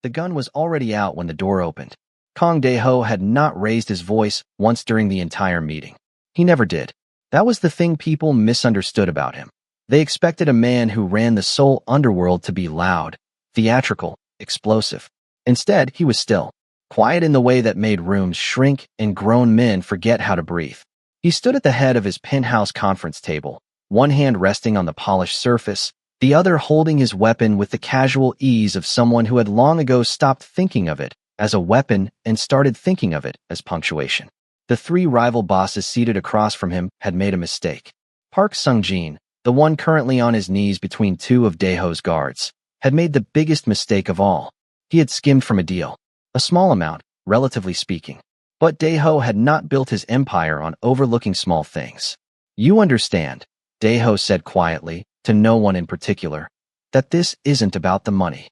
The gun was already out when the door opened. Kang Dae-ho had not raised his voice once during the entire meeting. He never did. That was the thing people misunderstood about him. They expected a man who ran the Seoul underworld to be loud, theatrical, explosive. Instead, he was still, quiet in the way that made rooms shrink and grown men forget how to breathe. He stood at the head of his penthouse conference table, one hand resting on the polished surface, the other holding his weapon with the casual ease of someone who had long ago stopped thinking of it as a weapon and started thinking of it as punctuation. The three rival bosses seated across from him had made a mistake. Park Sung-jin, the one currently on his knees between two of Dae-ho's guards, had made the biggest mistake of all. He had skimmed from a deal. A small amount, relatively speaking. But Dae-ho had not built his empire on overlooking small things. You understand, Dae-ho said quietly, to no one in particular, that this isn't about the money.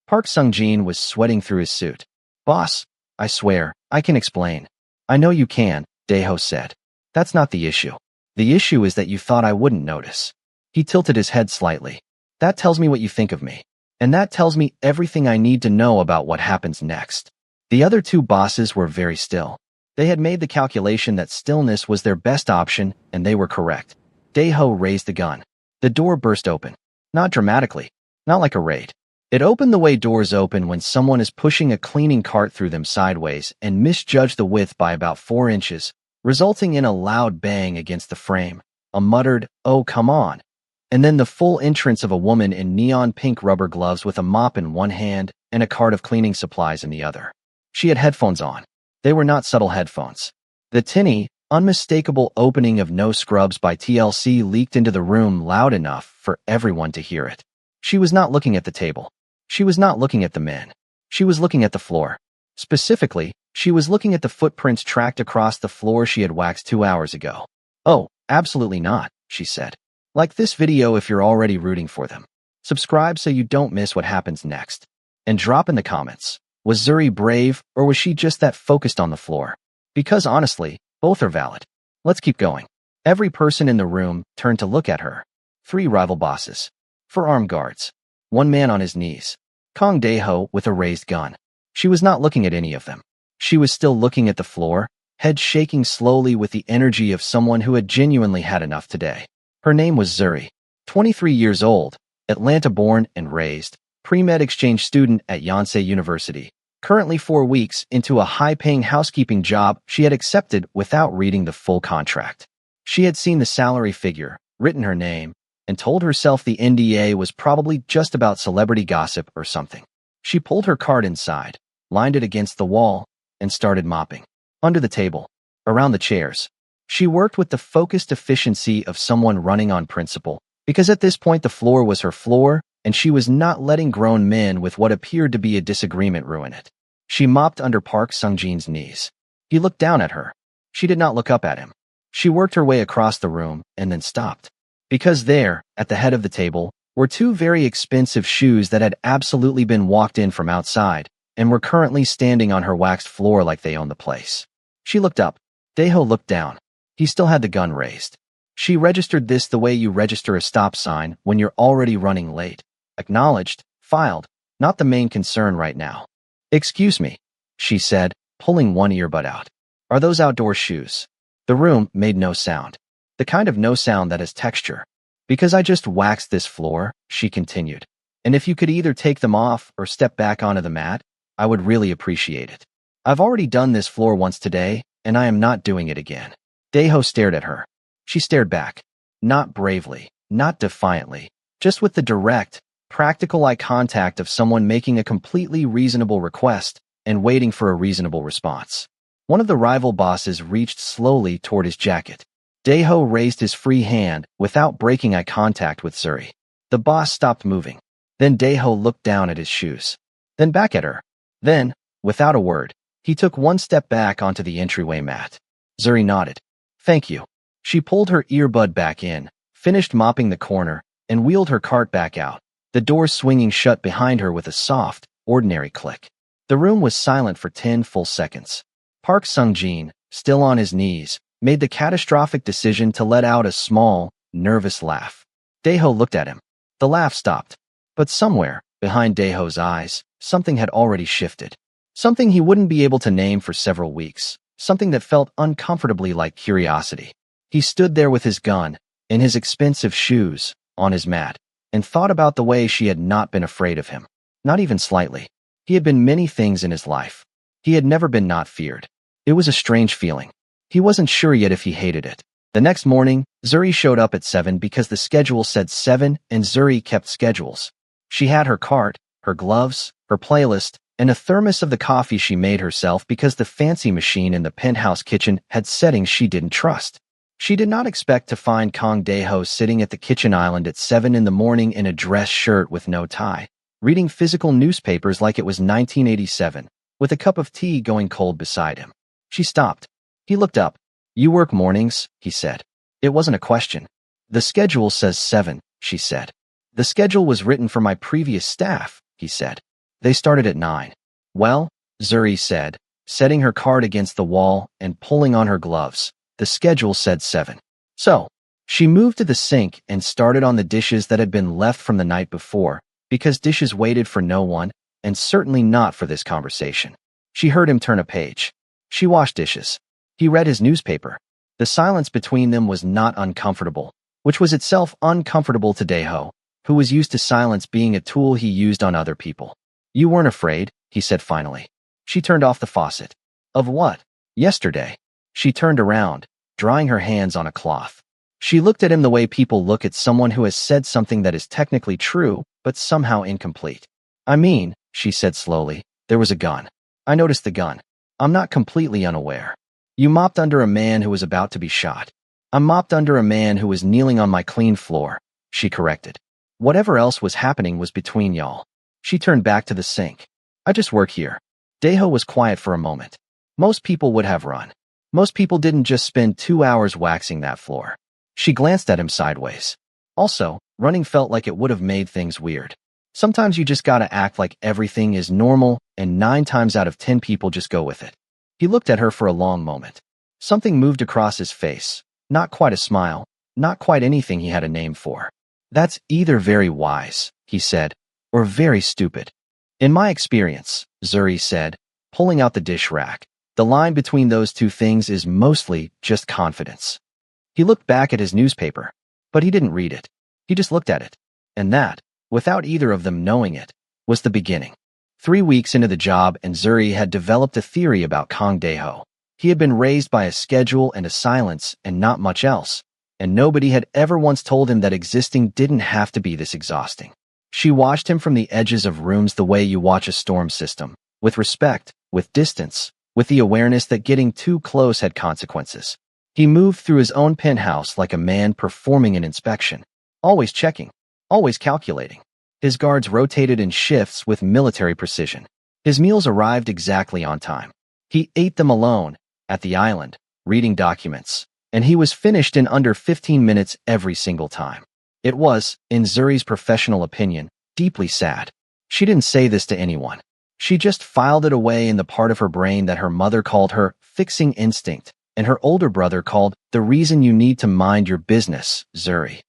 Park Sung-jin was sweating through his suit. Boss, I swear, I can explain. I know you can, Dae-ho said. That's not the issue. The issue is that you thought I wouldn't notice. He tilted his head slightly. That tells me what you think of me. And that tells me everything I need to know about what happens next. The other two bosses were very still. They had made the calculation that stillness was their best option, and they were correct. Dae-ho raised the gun. The door burst open. Not dramatically. Not like a raid. It opened the way doors open when someone is pushing a cleaning cart through them sideways and misjudged the width by about 4 inches, resulting in a loud bang against the frame, a muttered, "Oh, come on," and then the full entrance of a woman in neon pink rubber gloves with a mop in one hand and a cart of cleaning supplies in the other. She had headphones on. They were not subtle headphones. The tinny, unmistakable opening of No Scrubs by TLC leaked into the room loud enough for everyone to hear it. She was not looking at the table. She was not looking at the men. She was looking at the floor. Specifically, she was looking at the footprints tracked across the floor she had waxed 2 hours ago. "Oh, absolutely not," she said. "Like this video if you're already rooting for them. Subscribe so you don't miss what happens next. And drop in the comments. Was Zuri brave, or was she just that focused on the floor? Because honestly, both are valid. Let's keep going." Every person in the room turned to look at her. 3 rival bosses. 4 armed guards. 1 man on his knees. Kang Dae-ho with a raised gun. She was not looking at any of them. She was still looking at the floor, head shaking slowly with the energy of someone who had genuinely had enough today. Her name was Zuri. 23 years old, Atlanta-born and raised, pre-med exchange student at Yonsei University. Currently 4 weeks into a high-paying housekeeping job she had accepted without reading the full contract. She had seen the salary figure, written her name, and told herself the NDA was probably just about celebrity gossip or something. She pulled her card inside, lined it against the wall, and started mopping. Under the table, around the chairs. She worked with the focused efficiency of someone running on principle, because at this point the floor was her floor, and she was not letting grown men with what appeared to be a disagreement ruin it. She mopped under Park Sung-jin's knees. He looked down at her. She did not look up at him. She worked her way across the room and then stopped. Because there, at the head of the table, were 2 very expensive shoes that had absolutely been walked in from outside and were currently standing on her waxed floor like they owned the place. She looked up. Dae-ho looked down. He still had the gun raised. She registered this the way you register a stop sign when you're already running late. Acknowledged, filed, not the main concern right now. "Excuse me," she said, pulling one earbud out. "Are those outdoor shoes?" The room made no sound. The kind of no sound that has texture. "Because I just waxed this floor," she continued. "And if you could either take them off or step back onto the mat, I would really appreciate it. I've already done this floor once today, and I am not doing it again." Dae-ho stared at her. She stared back. Not bravely, not defiantly, just with the direct, practical eye contact of someone making a completely reasonable request and waiting for a reasonable response. One of the rival bosses reached slowly toward his jacket. Dae-ho raised his free hand without breaking eye contact with Zuri. The boss stopped moving. Then Dae-ho looked down at his shoes. Then back at her. Then, without a word, he took 1 step back onto the entryway mat. Zuri nodded. "Thank you." She pulled her earbud back in, finished mopping the corner, and wheeled her cart back out, the door swinging shut behind her with a soft, ordinary click. The room was silent for 10 full seconds. Park Sung-jin, still on his knees, made the catastrophic decision to let out a small, nervous laugh. Dae-ho looked at him. The laugh stopped. But somewhere, Behind Daeho's eyes, something had already shifted. Something he wouldn't be able to name for several weeks. Something that felt uncomfortably like curiosity. He stood there with his gun, in his expensive shoes, on his mat, and thought about the way she had not been afraid of him. Not even slightly. He had been many things in his life. He had never been not feared. It was a strange feeling. He wasn't sure yet if he hated it. The next morning, Zuri showed up at 7 because the schedule said 7 and Zuri kept schedules. She had her cart, her gloves, her playlist, and a thermos of the coffee she made herself because the fancy machine in the penthouse kitchen had settings she didn't trust. She did not expect to find Kang Dae-ho sitting at the kitchen island at 7 in the morning in a dress shirt with no tie, reading physical newspapers like it was 1987, with a cup of tea going cold beside him. She stopped. He looked up. "You work mornings," he said. It wasn't a question. "The schedule says 7, she said. "The schedule was written for my previous staff," he said. "They started at 9. "Well," Zuri said, setting her card against the wall and pulling on her gloves. "The schedule said 7. So, she moved to the sink and started on the dishes that had been left from the night before, because dishes waited for no one, and certainly not for this conversation. She heard him turn a page. She washed dishes. He read his newspaper. The silence between them was not uncomfortable, which was itself uncomfortable to Dae-ho, who was used to silence being a tool he used on other people. "You weren't afraid," he said finally. She turned off the faucet. "Of what?" "Yesterday." She turned around, drying her hands on a cloth. She looked at him the way people look at someone who has said something that is technically true, but somehow incomplete. "I mean," she said slowly, "there was a gun. I noticed the gun. I'm not completely unaware. You mopped under a man who was about to be shot. I mopped under a man who was kneeling on my clean floor," she corrected. "Whatever else was happening was between y'all." She turned back to the sink. "I just work here." Dae-ho was quiet for a moment. Most people would have run. Most people didn't just spend 2 hours waxing that floor. She glanced at him sideways. Also, running felt like it would have made things weird. Sometimes you just gotta act like everything is normal, and 9 times out of 10 people just go with it. He looked at her for a long moment. Something moved across his face. Not quite a smile, not quite anything he had a name for. "That's either very wise," he said, "or very stupid." "In my experience," Zuri said, pulling out the dish rack, "the line between those two things is mostly just confidence." He looked back at his newspaper, but he didn't read it. He just looked at it. And that, without either of them knowing it, was the beginning. 3 weeks into the job, and Zuri had developed a theory about Kang Dae-ho. He had been raised by a schedule and a silence and not much else, and nobody had ever once told him that existing didn't have to be this exhausting. She watched him from the edges of rooms the way you watch a storm system, with respect, with distance, with the awareness that getting too close had consequences. He moved through his own penthouse like a man performing an inspection, always checking, always calculating. His guards rotated in shifts with military precision. His meals arrived exactly on time. He ate them alone, at the island, reading documents, and he was finished in under 15 minutes every single time. It was, in Zuri's professional opinion, deeply sad. She didn't say this to anyone. She just filed it away in the part of her brain that her mother called her fixing instinct, and her older brother called the reason you need to mind your business, Zuri.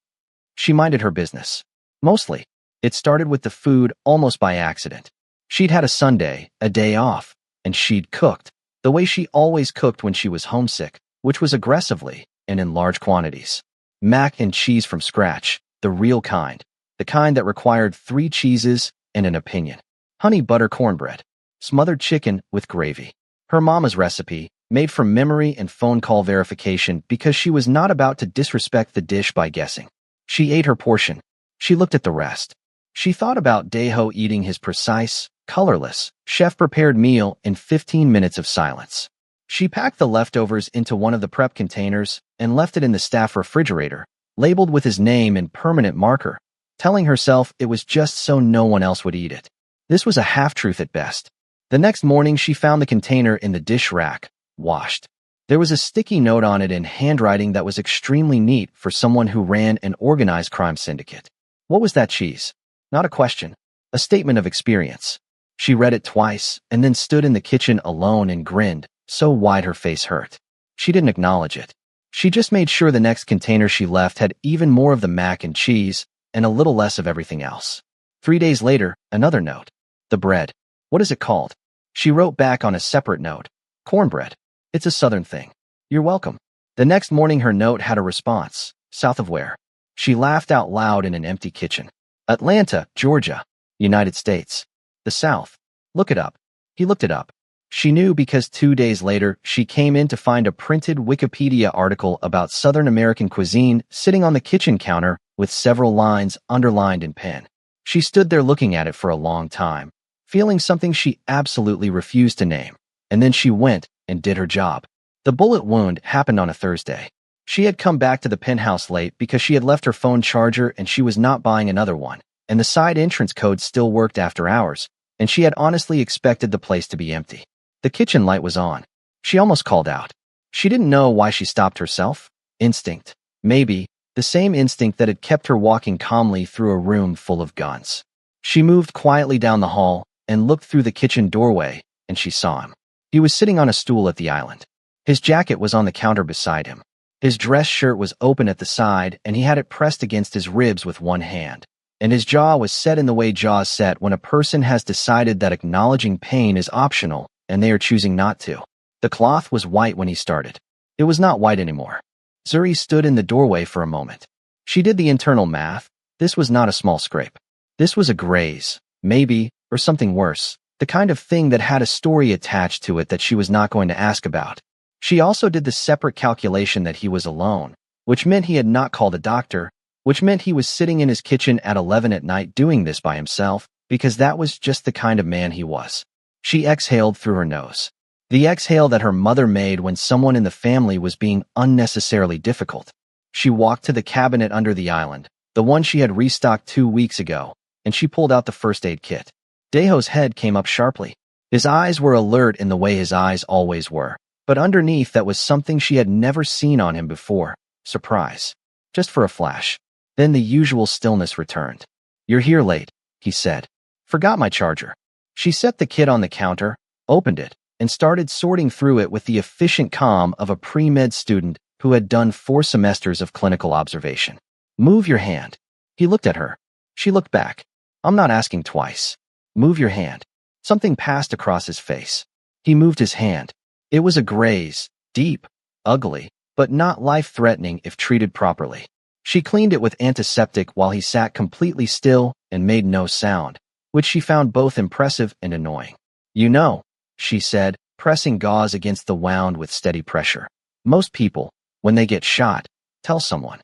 She minded her business. Mostly. It started with the food almost by accident. She'd had a Sunday, a day off, and she'd cooked, the way she always cooked when she was homesick, which was aggressively and in large quantities. Mac and cheese from scratch, the real kind, the kind that required 3 cheeses and an opinion. Honey butter cornbread, smothered chicken with gravy. Her mama's recipe, made from memory and phone call verification because she was not about to disrespect the dish by guessing. She ate her portion. She looked at the rest. She thought about Dae-ho eating his precise, colorless, chef-prepared meal in 15 minutes of silence. She packed the leftovers into one of the prep containers and left it in the staff refrigerator, labeled with his name in permanent marker, telling herself it was just so no one else would eat it. This was a half-truth at best. The next morning she found the container in the dish rack, washed. There was a sticky note on it in handwriting that was extremely neat for someone who ran an organized crime syndicate. What was that cheese? Not a question. A statement of experience. She read it twice and then stood in the kitchen alone and grinned, so wide her face hurt. She didn't acknowledge it. She just made sure the next container she left had even more of the mac and cheese and a little less of everything else. 3 days later, another note. The bread. What is it called? She wrote back on a separate note. Cornbread. It's a southern thing. You're welcome. The next morning her note had a response. South of where? She laughed out loud in an empty kitchen. Atlanta, Georgia, United States. The South. Look it up. He looked it up. She knew because 2 days later she came in to find a printed Wikipedia article about Southern American cuisine sitting on the kitchen counter with several lines underlined in pen. She stood there looking at it for a long time, feeling something she absolutely refused to name, and then she went and did her job. The bullet wound happened on a Thursday. She had come back to the penthouse late because she had left her phone charger and she was not buying another one, and the side entrance code still worked after hours, and she had honestly expected the place to be empty. The kitchen light was on. She almost called out. She didn't know why she stopped herself. Instinct. Maybe. The same instinct that had kept her walking calmly through a room full of guns. She moved quietly down the hall and looked through the kitchen doorway, and she saw him. He was sitting on a stool at the island. His jacket was on the counter beside him. His dress shirt was open at the side, and he had it pressed against his ribs with one hand. And his jaw was set in the way jaws set when a person has decided that acknowledging pain is optional, and they are choosing not to. The cloth was white when he started. It was not white anymore. Zuri stood in the doorway for a moment. She did the internal math. This was not a small scrape. This was a graze, maybe, or something worse, the kind of thing that had a story attached to it that she was not going to ask about. She also did the separate calculation that he was alone, which meant he had not called a doctor, which meant he was sitting in his kitchen at 11 at night doing this by himself, because that was just the kind of man he was. She exhaled through her nose. The exhale that her mother made when someone in the family was being unnecessarily difficult. She walked to the cabinet under the island, the one she had restocked 2 weeks ago, and she pulled out the first aid kit. Daeho's head came up sharply. His eyes were alert in the way his eyes always were, but underneath that was something she had never seen on him before. Surprise. Just for a flash. Then the usual stillness returned. You're here late, he said. Forgot my charger. She set the kit on the counter, opened it, and started sorting through it with the efficient calm of a pre-med student who had done 4 semesters of clinical observation. Move your hand. He looked at her. She looked back. I'm not asking twice. Move your hand. Something passed across his face. He moved his hand. It was a graze, deep, ugly, but not life-threatening if treated properly. She cleaned it with antiseptic while he sat completely still and made no sound, which she found both impressive and annoying. You know, she said, pressing gauze against the wound with steady pressure. Most people, when they get shot, tell someone.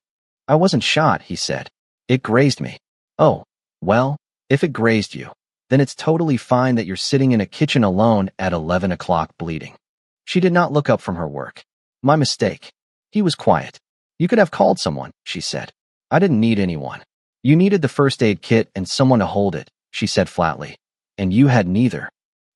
I wasn't shot, he said. It grazed me. Oh, well, if it grazed you, then it's totally fine that you're sitting in a kitchen alone at 11 o'clock bleeding. She did not look up from her work. My mistake. He was quiet. You could have called someone, she said. I didn't need anyone. You needed the first aid kit and someone to hold it, she said flatly. And you had neither.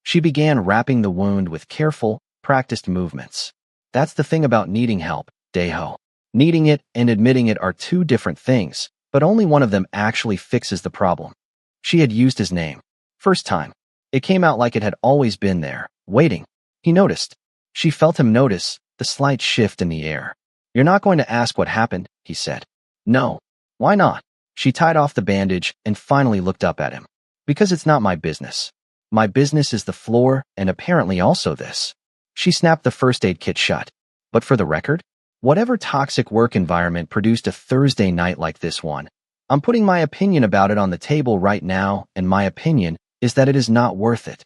She began wrapping the wound with careful, practiced movements. That's the thing about needing help, Daeho. Needing it and admitting it are 2 different things, but only one of them actually fixes the problem. She had used his name. First time. It came out like it had always been there, waiting. He noticed. She felt him notice, the slight shift in the air. You're not going to ask what happened, he said. No. Why not? She tied off the bandage and finally looked up at him. Because it's not my business. My business is the floor and apparently also this. She snapped the first aid kit shut. But for the record, whatever toxic work environment produced a Thursday night like this one, I'm putting my opinion about it on the table right now, and my opinion is that it is not worth it.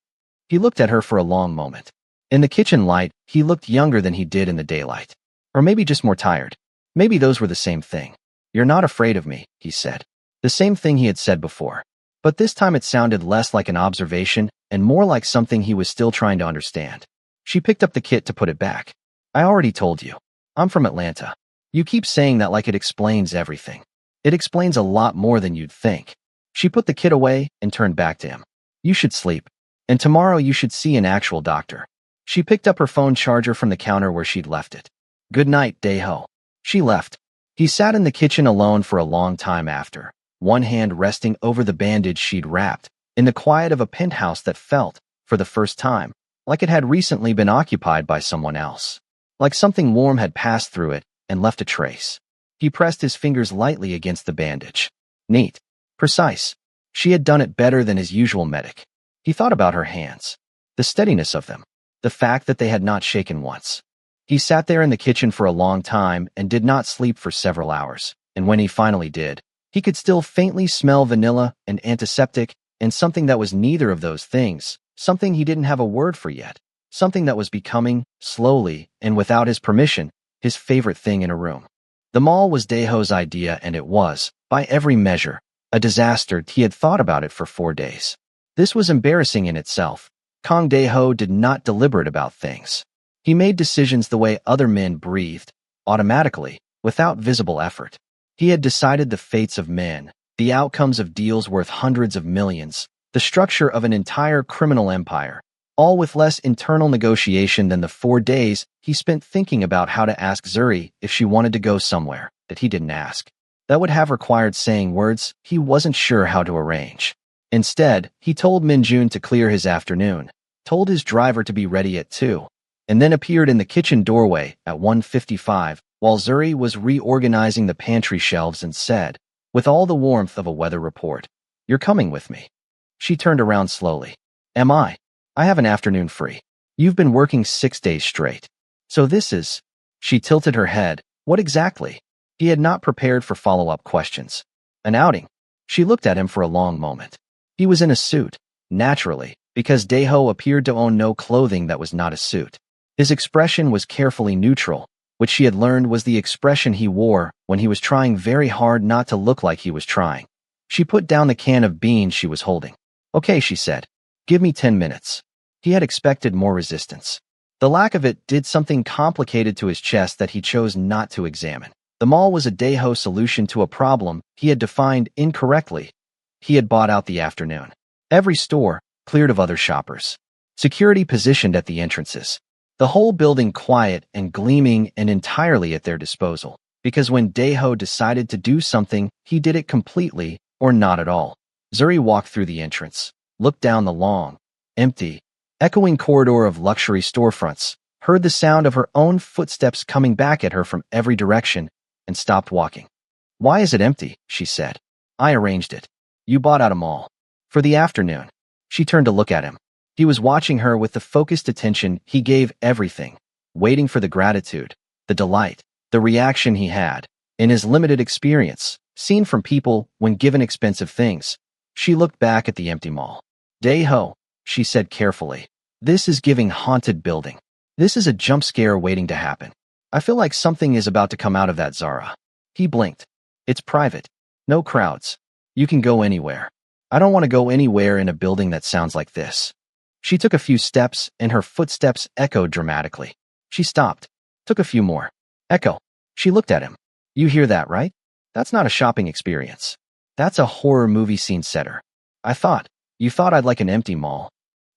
He looked at her for a long moment. In the kitchen light, he looked younger than he did in the daylight. Or maybe just more tired. Maybe those were the same thing. You're not afraid of me, he said. The same thing he had said before. But this time it sounded less like an observation and more like something he was still trying to understand. She picked up the kit to put it back. I already told you. I'm from Atlanta. You keep saying that like it explains everything. It explains a lot more than you'd think. She put the kit away and turned back to him. You should sleep. And tomorrow you should see an actual doctor. She picked up her phone charger from the counter where she'd left it. Good night, Daeho. She left. He sat in the kitchen alone for a long time after, one hand resting over the bandage she'd wrapped, in the quiet of a penthouse that felt, for the first time, like it had recently been occupied by someone else. Like something warm had passed through it and left a trace. He pressed his fingers lightly against the bandage. Neat. Precise. She had done it better than his usual medic. He thought about her hands, the steadiness of them, the fact that they had not shaken once. He sat there in the kitchen for a long time and did not sleep for several hours, and when he finally did, he could still faintly smell vanilla and antiseptic and something that was neither of those things, something he didn't have a word for yet, something that was becoming, slowly and without his permission, his favorite thing in a room. The mall was Daeho's idea, and it was, by every measure, a disaster. He had thought about it for 4 days. This was embarrassing in itself. Kang Daeho did not deliberate about things. He made decisions the way other men breathed, automatically, without visible effort. He had decided the fates of men, the outcomes of deals worth hundreds of millions, the structure of an entire criminal empire, all with less internal negotiation than the 4 days he spent thinking about how to ask Zuri if she wanted to go somewhere that he didn't ask. That would have required saying words he wasn't sure how to arrange. Instead, he told Minjun to clear his afternoon, told his driver to be ready at 2, and then appeared in the kitchen doorway at 1:55 while Zuri was reorganizing the pantry shelves and said, with all the warmth of a weather report, "You're coming with me." She turned around slowly. "Am I? I have an afternoon free. You've been working 6 days straight. So this is..." She tilted her head. What exactly? He had not prepared for follow-up questions. An outing. She looked at him for a long moment. He was in a suit, naturally, because Daeho appeared to own no clothing that was not a suit. His expression was carefully neutral, which she had learned was the expression he wore when he was trying very hard not to look like he was trying. She put down the can of beans she was holding. "Okay," she said. "Give me 10 minutes." He had expected more resistance. The lack of it did something complicated to his chest that he chose not to examine. The mall was a Daeho solution to a problem he had defined incorrectly. He had bought out the afternoon. Every store, cleared of other shoppers. Security positioned at the entrances. The whole building quiet and gleaming and entirely at their disposal. Because when Daeho decided to do something, he did it completely or not at all. Zuri walked through the entrance, looked down the long, empty, echoing corridor of luxury storefronts, heard the sound of her own footsteps coming back at her from every direction, and stopped walking. "Why is it empty?" she said. "I arranged it. You bought out a mall. For the afternoon." She turned to look at him. He was watching her with the focused attention he gave everything, waiting for the gratitude, the delight, the reaction he had, in his limited experience, seen from people when given expensive things. She looked back at the empty mall. "Daeho," she said carefully, "this is giving haunted building. This is a jump scare waiting to happen. I feel like something is about to come out of that Zara." He blinked. "It's private. No crowds. You can go anywhere. I don't want to go anywhere in a building that sounds like this." She took a few steps, and her footsteps echoed dramatically. She stopped, took a few more. Echo. She looked at him. "You hear that, right? That's not a shopping experience. That's a horror movie scene setter. You thought I'd like an empty mall."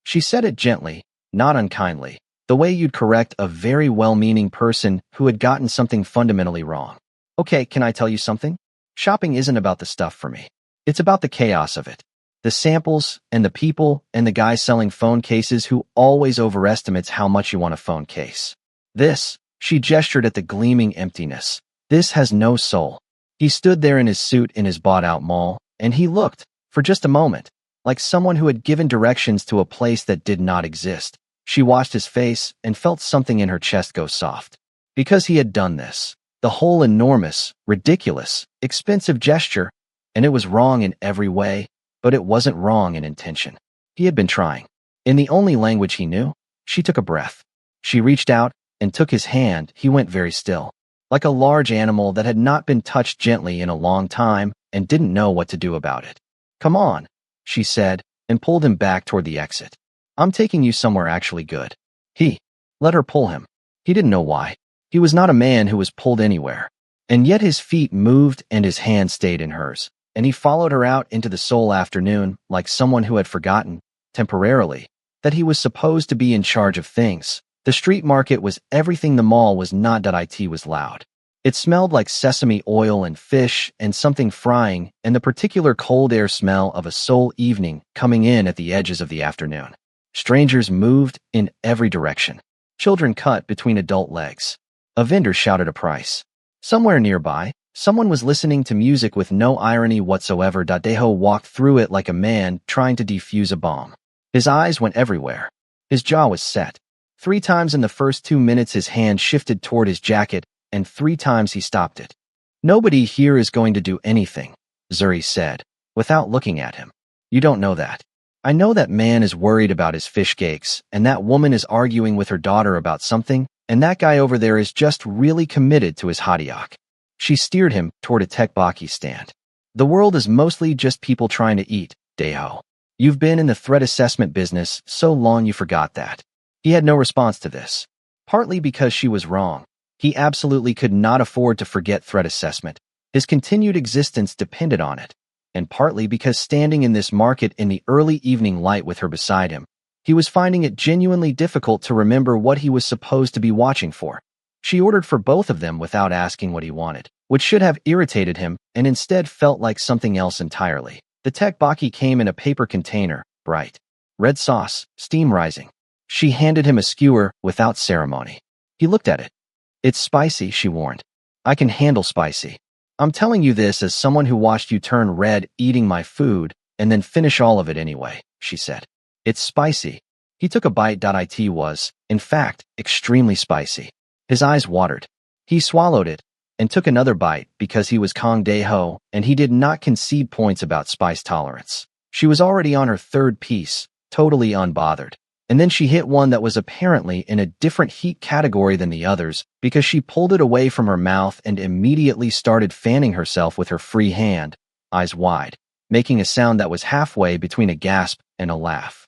She said it gently, not unkindly, the way you'd correct a very well-meaning person who had gotten something fundamentally wrong. "Okay, can I tell you something? Shopping isn't about the stuff for me. It's about the chaos of it. The samples, and the people, and the guy selling phone cases who always overestimates how much you want a phone case. This," she gestured at the gleaming emptiness, "this has no soul." He stood there in his suit in his bought-out mall, and he looked, for just a moment, like someone who had given directions to a place that did not exist. She watched his face and felt something in her chest go soft. Because he had done this, the whole enormous, ridiculous, expensive gesture, and it was wrong in every way, but it wasn't wrong in intention. He had been trying. In the only language he knew, she took a breath. She reached out and took his hand. He went very still, like a large animal that had not been touched gently in a long time and didn't know what to do about it. "Come on," she said, and pulled him back toward the exit. "I'm taking you somewhere actually good." He let her pull him. He didn't know why. He was not a man who was pulled anywhere. And yet his feet moved and his hand stayed in hers. And he followed her out into the Seoul afternoon like someone who had forgotten, temporarily, that he was supposed to be in charge of things. The street market was everything the mall was not. It was loud. It smelled like sesame oil and fish and something frying and the particular cold air smell of a Seoul evening coming in at the edges of the afternoon. Strangers moved in every direction. Children cut between adult legs. A vendor shouted a price. Somewhere nearby, Someone was listening to music with no irony whatsoever. Daeho walked through it like a man trying to defuse a bomb. His eyes went everywhere. His jaw was set. 3 times in the first 2 minutes his hand shifted toward his jacket, and 3 times he stopped it. "Nobody here is going to do anything," Zuri said, without looking at him. "You don't know that. I know that man is worried about his fish cakes, and that woman is arguing with her daughter about something, and that guy over there is just really committed to his hadiak." She steered him toward a tekbaki stand. "The world is mostly just people trying to eat, Daeho. You've been in the threat assessment business so long you forgot that." He had no response to this. Partly because she was wrong. He absolutely could not afford to forget threat assessment. His continued existence depended on it. And partly because standing in this market in the early evening light with her beside him, he was finding it genuinely difficult to remember what he was supposed to be watching for. She ordered for both of them without asking what he wanted, which should have irritated him and instead felt like something else entirely. The tekbaki came in a paper container, bright red sauce, steam rising. She handed him a skewer without ceremony. He looked at it. "It's spicy," she warned. "I can handle spicy. I'm telling you this as someone who watched you turn red eating my food and then finish all of it anyway," she said. "It's spicy." He took a bite. It was, in fact, extremely spicy. His eyes watered. He swallowed it and took another bite because he was Kang Dae-ho and he did not concede points about spice tolerance. She was already on her 3rd piece, totally unbothered. And then she hit one that was apparently in a different heat category than the others because she pulled it away from her mouth and immediately started fanning herself with her free hand, eyes wide, making a sound that was halfway between a gasp and a laugh.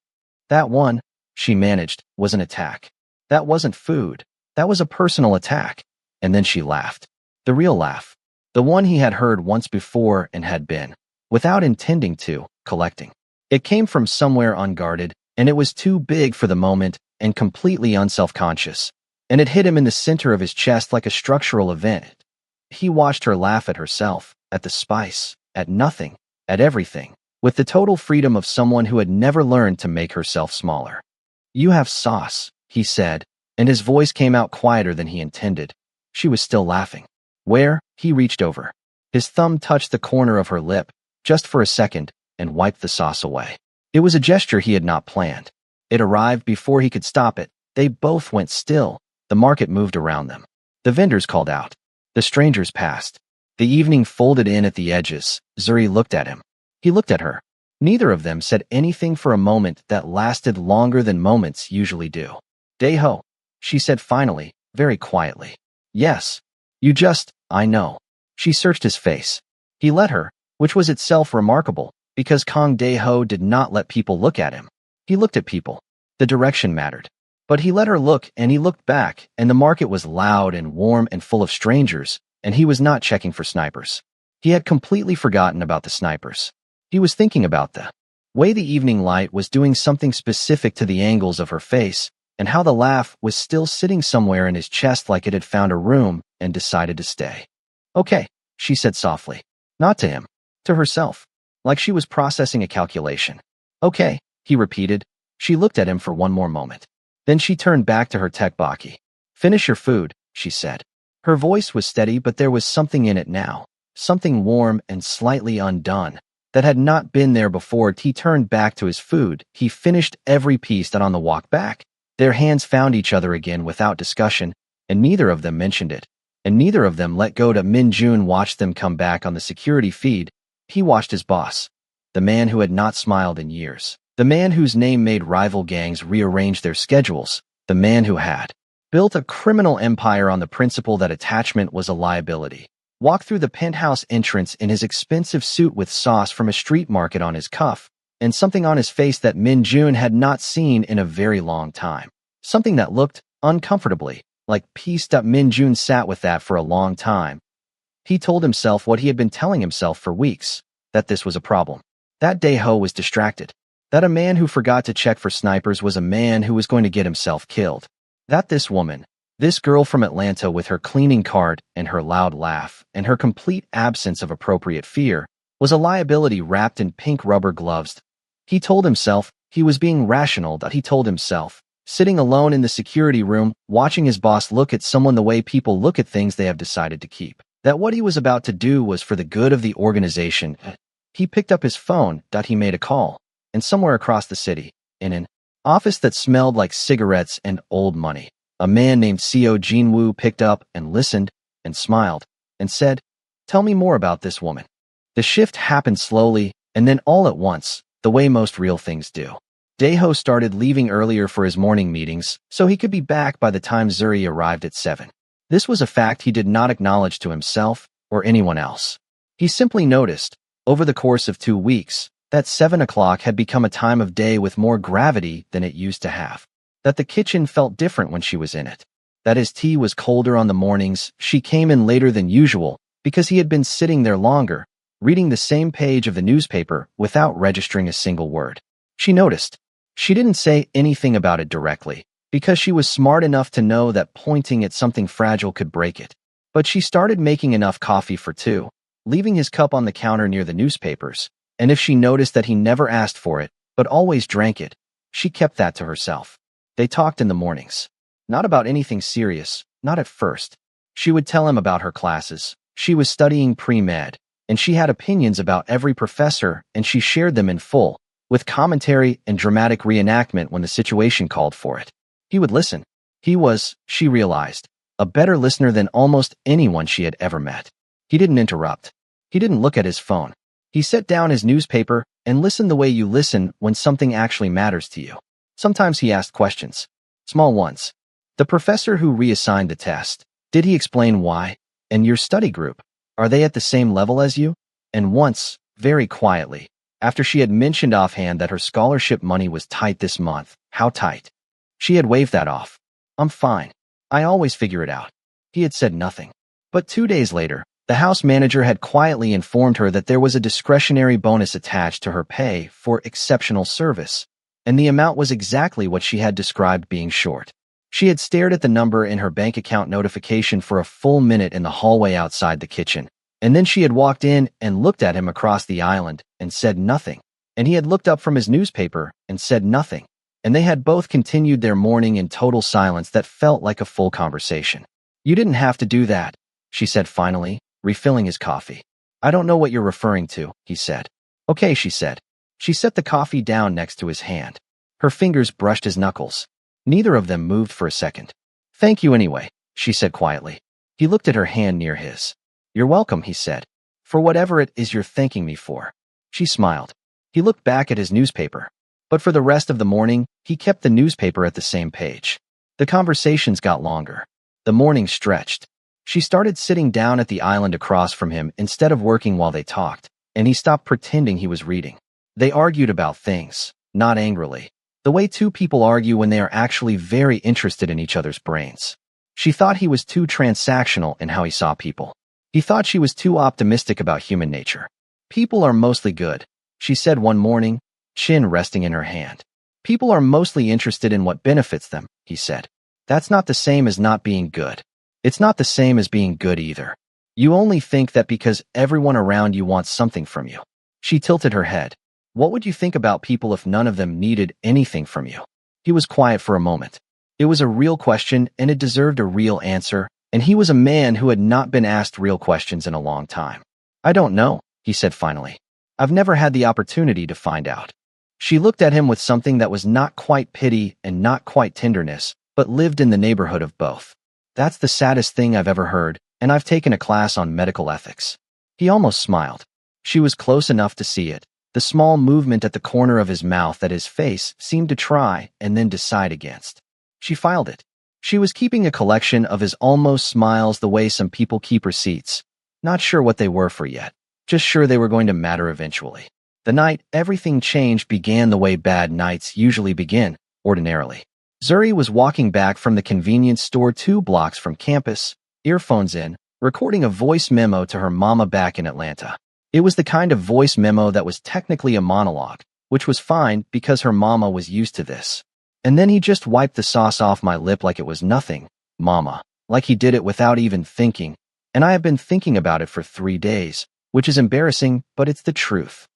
That one, she managed, was an attack. That wasn't food. That was a personal attack. And then she laughed. The real laugh. The one he had heard once before and had been, without intending to, collecting. It came from somewhere unguarded, and it was too big for the moment and completely unself-conscious, and it hit him in the center of his chest like a structural event. He watched her laugh at herself, at the spice, at nothing, at everything, with the total freedom of someone who had never learned to make herself smaller. "You have sauce," he said, and his voice came out quieter than he intended. She was still laughing. "Where?" He reached over. His thumb touched the corner of her lip, just for a second, and wiped the sauce away. It was a gesture he had not planned. It arrived before he could stop it. They both went still. The market moved around them. The vendors called out. The strangers passed. The evening folded in at the edges. Zuri looked at him. He looked at her. Neither of them said anything for a moment that lasted longer than moments usually do. "Daeho," she said finally, very quietly. "Yes. I know." She searched his face. He let her, which was itself remarkable, because Kang Dae-ho did not let people look at him. He looked at people. The direction mattered. But he let her look, and he looked back, and the market was loud and warm and full of strangers, and he was not checking for snipers. He had completely forgotten about the snipers. He was thinking about the way the evening light was doing something specific to the angles of her face, and how the laugh was still sitting somewhere in his chest like it had found a room and decided to stay. "Okay," she said softly. Not to him. To herself. Like she was processing a calculation. "Okay," he repeated. She looked at him for one more moment. Then she turned back to her tekbaki. "Finish your food," she said. Her voice was steady, but there was something in it now. Something warm and slightly undone that had not been there before. He turned back to his food. He finished every piece that on the walk back. Their hands found each other again without discussion, and neither of them mentioned it. And neither of them let go. Min Jun watched them come back on the security feed. He watched his boss, the man who had not smiled in years, the man whose name made rival gangs rearrange their schedules, the man who had built a criminal empire on the principle that attachment was a liability, walk through the penthouse entrance in his expensive suit with sauce from a street market on his cuff, and something on his face that Min Jun had not seen in a very long time, something that looked uncomfortably like peace. Min Jun sat with that for a long time. He told himself what he had been telling himself for weeks, that this was a problem. That Dae-ho was distracted. That a man who forgot to check for snipers was a man who was going to get himself killed. That this woman, this girl from Atlanta with her cleaning cart and her loud laugh and her complete absence of appropriate fear, was a liability wrapped in pink rubber gloves. He told himself he was being rational. He told himself, sitting alone in the security room, watching his boss look at someone the way people look at things they have decided to keep. that what he was about to do was for the good of the organization. He picked up his phone. He made a call, and somewhere across the city, in an office that smelled like cigarettes and old money, a man named Seo Jinwoo picked up and listened and smiled and said, "Tell me more about this woman." The shift happened slowly, and then all at once, the way most real things do. Daeho started leaving earlier for his morning meetings, so he could be back by the time Zuri arrived at 7. This was a fact he did not acknowledge to himself or anyone else. He simply noticed, over the course of 2 weeks, that 7 o'clock had become a time of day with more gravity than it used to have. That the kitchen felt different when she was in it. That his tea was colder on the mornings she came in later than usual because he had been sitting there longer, reading the same page of the newspaper without registering a single word. She noticed. She didn't say anything about it directly, because she was smart enough to know that pointing at something fragile could break it. But she started making enough coffee for 2, leaving his cup on the counter near the newspapers, and if she noticed that he never asked for it, but always drank it, she kept that to herself. They talked in the mornings. Not about anything serious, not at first. She would tell him about her classes. She was studying pre-med, and she had opinions about every professor, and she shared them in full, with commentary and dramatic reenactment when the situation called for it. He would listen. He was, she realized, a better listener than almost anyone she had ever met. He didn't interrupt. He didn't look at his phone. He set down his newspaper and listened the way you listen when something actually matters to you. Sometimes he asked questions. Small ones. The professor who reassigned the test, did he explain why? And your study group, are they at the same level as you? And once, very quietly, after she had mentioned offhand that her scholarship money was tight this month, how tight? She had waved that off. I'm fine. I always figure it out. He had said nothing. But 2 days later, the house manager had quietly informed her that there was a discretionary bonus attached to her pay for exceptional service, and the amount was exactly what she had described being short. She had stared at the number in her bank account notification for a full minute in the hallway outside the kitchen, and then she had walked in and looked at him across the island and said nothing, and he had looked up from his newspaper and said nothing, and they had both continued their morning in total silence that felt like a full conversation. You didn't have to do that, she said finally, refilling his coffee. I don't know what you're referring to, he said. Okay, she said. She set the coffee down next to his hand. Her fingers brushed his knuckles. Neither of them moved for a second. Thank you anyway, she said quietly. He looked at her hand near his. You're welcome, he said. For whatever it is you're thanking me for. She smiled. He looked back at his newspaper. But for the rest of the morning, he kept the newspaper at the same page. The conversations got longer. The morning stretched. She started sitting down at the island across from him instead of working while they talked, and he stopped pretending he was reading. They argued about things, not angrily. The way 2 people argue when they are actually very interested in each other's brains. She thought he was too transactional in how he saw people. He thought she was too optimistic about human nature. People are mostly good, she said one morning, chin resting in her hand. People are mostly interested in what benefits them, he said. That's not the same as not being good. It's not the same as being good either. You only think that because everyone around you wants something from you. She tilted her head. What would you think about people if none of them needed anything from you? He was quiet for a moment. It was a real question and it deserved a real answer, and he was a man who had not been asked real questions in a long time. I don't know, he said finally. I've never had the opportunity to find out. She looked at him with something that was not quite pity and not quite tenderness, but lived in the neighborhood of both. That's the saddest thing I've ever heard, and I've taken a class on medical ethics. He almost smiled. She was close enough to see it, the small movement at the corner of his mouth that his face seemed to try and then decide against. She filed it. She was keeping a collection of his almost smiles the way some people keep receipts. Not sure what they were for yet, just sure they were going to matter eventually. The night everything changed began the way bad nights usually begin, ordinarily. Zuri was walking back from the convenience store 2 blocks from campus, earphones in, recording a voice memo to her mama back in Atlanta. It was the kind of voice memo that was technically a monologue, which was fine because her mama was used to this. And then he just wiped the sauce off my lip like it was nothing, mama, like he did it without even thinking, and I have been thinking about it for 3 days, which is embarrassing, but it's the truth.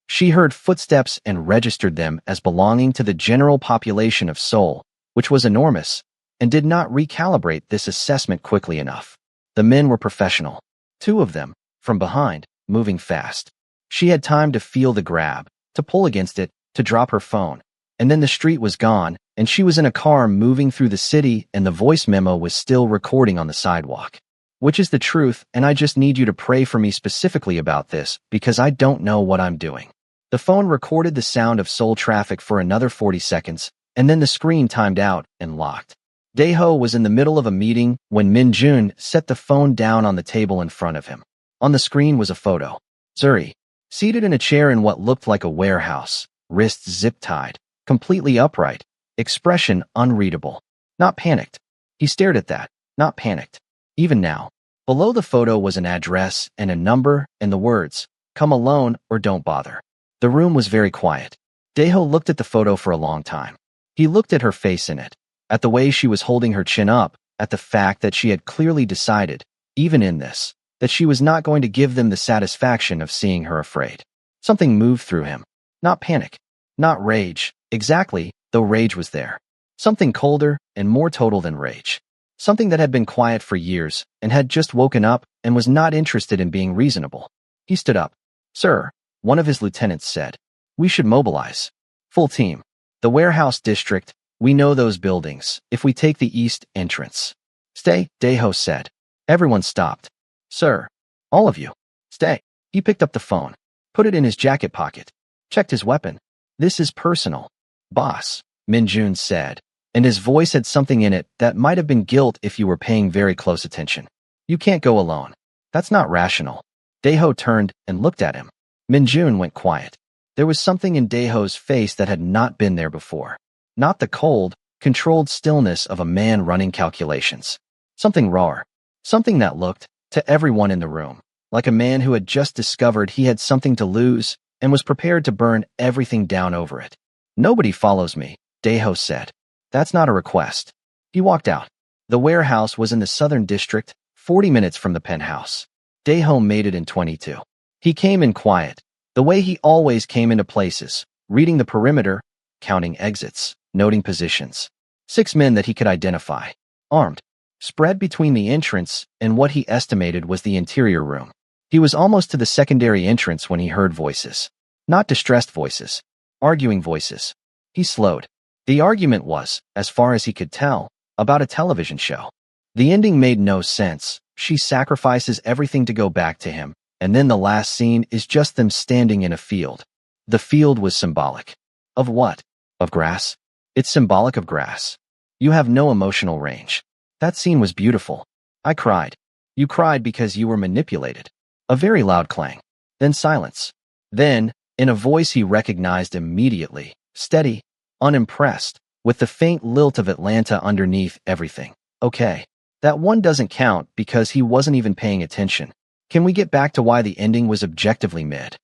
She heard footsteps and registered them as belonging to the general population of Seoul, which was enormous, and did not recalibrate this assessment quickly enough. The men were professional. Two of them, from behind, moving fast. She had time to feel the grab, to pull against it, to drop her phone. And then the street was gone, and she was in a car moving through the city, and the voice memo was still recording on the sidewalk. Which is the truth, and I just need you to pray for me specifically about this, because I don't know what I'm doing. The phone recorded the sound of soul traffic for another 40 seconds, and then the screen timed out and locked. Daeho was in the middle of a meeting when Min-jun set the phone down on the table in front of him. On the screen was a photo. Zuri, seated in a chair in what looked like a warehouse, wrists zip-tied, completely upright, expression unreadable. Not panicked. He stared at that, not panicked. Even now. Below the photo was an address and a number and the words, "Come alone or don't bother." The room was very quiet. Daeho looked at the photo for a long time. He looked at her face in it, at the way she was holding her chin up, at the fact that she had clearly decided, even in this, that she was not going to give them the satisfaction of seeing her afraid. Something moved through him. Not panic. Not rage, exactly, though rage was there. Something colder and more total than rage. Something that had been quiet for years and had just woken up and was not interested in being reasonable. He stood up. "Sir," one of his lieutenants said, "we should mobilize. Full team. The warehouse district, we know those buildings, if we take the east entrance." "Stay," Daeho said. Everyone stopped. "Sir, all of you, stay." He picked up the phone, put it in his jacket pocket, checked his weapon. "This is personal, boss," Min-jun said, and his voice had something in it that might have been guilt if you were paying very close attention. "You can't go alone. That's not rational." Daeho turned and looked at him. Min-jun went quiet. There was something in Daeho's face that had not been there before. Not the cold, controlled stillness of a man running calculations. Something raw. Something that looked, to everyone in the room, like a man who had just discovered he had something to lose and was prepared to burn everything down over it. "Nobody follows me," Daeho said. "That's not a request." He walked out. The warehouse was in the southern district, 40 minutes from the penthouse. Daeho made it in 22. He came in quiet, the way he always came into places, reading the perimeter, counting exits, noting positions. 6 men that he could identify, armed, spread between the entrance and what he estimated was the interior room. He was almost to the secondary entrance when he heard voices. Not distressed voices, arguing voices. He slowed. The argument was, as far as he could tell, about a television show. The ending made no sense. She sacrifices everything to go back to him, and then the last scene is just them standing in a field. The field was symbolic. Of what? Of grass? It's symbolic of grass. You have no emotional range. That scene was beautiful. I cried. You cried because you were manipulated. A very loud clang. Then silence. Then, in a voice he recognized immediately, steady, unimpressed, with the faint lilt of Atlanta underneath everything. "Okay. That one doesn't count because he wasn't even paying attention. Can we get back to why the ending was objectively mid?"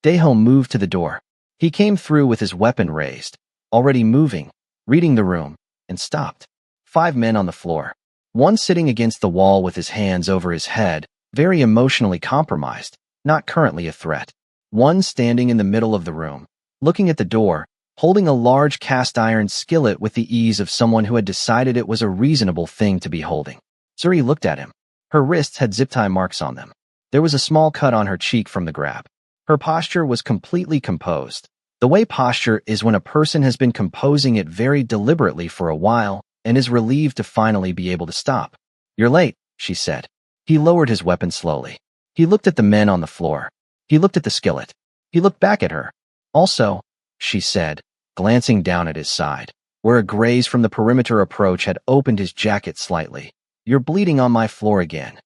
Daeho moved to the door. He came through with his weapon raised, already moving, reading the room, and stopped. 5 men on the floor. One sitting against the wall with his hands over his head, very emotionally compromised, not currently a threat. One standing in the middle of the room, looking at the door, holding a large cast-iron skillet with the ease of someone who had decided it was a reasonable thing to be holding. Zuri looked at him. Her wrists had zip-tie marks on them. There was a small cut on her cheek from the grab. Her posture was completely composed. The way posture is when a person has been composing it very deliberately for a while and is relieved to finally be able to stop. "You're late," she said. He lowered his weapon slowly. He looked at the men on the floor. He looked at the skillet. He looked back at her. "Also," she said, glancing down at his side, where a graze from the perimeter approach had opened his jacket slightly. "You're bleeding on my floor again."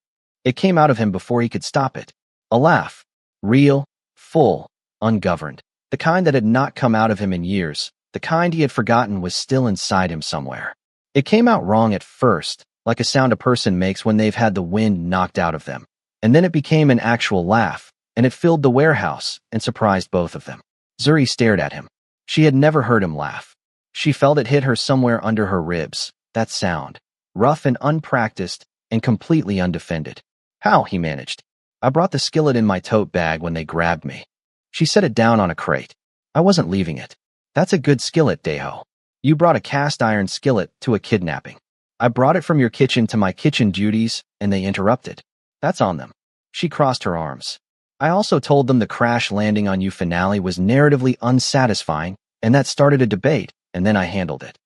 It came out of him before he could stop it. A laugh. Real, full, ungoverned. The kind that had not come out of him in years. The kind he had forgotten was still inside him somewhere. It came out wrong at first, like a sound a person makes when they've had the wind knocked out of them. And then it became an actual laugh, and it filled the warehouse and surprised both of them. Zuri stared at him. She had never heard him laugh. She felt it hit her somewhere under her ribs, that sound. Rough and unpracticed, and completely undefended. "How?" he managed. "I brought the skillet in my tote bag when they grabbed me." She set it down on a crate. "I wasn't leaving it." "That's a good skillet, Daeho. You brought a cast-iron skillet to a kidnapping. I brought it from your kitchen to my kitchen duties, and they interrupted. That's on them." She crossed her arms. I also told them the crash landing on you finale was narratively unsatisfying, and that started a debate, and then I handled it.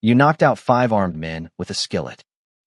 You knocked out 5 armed men with a skillet.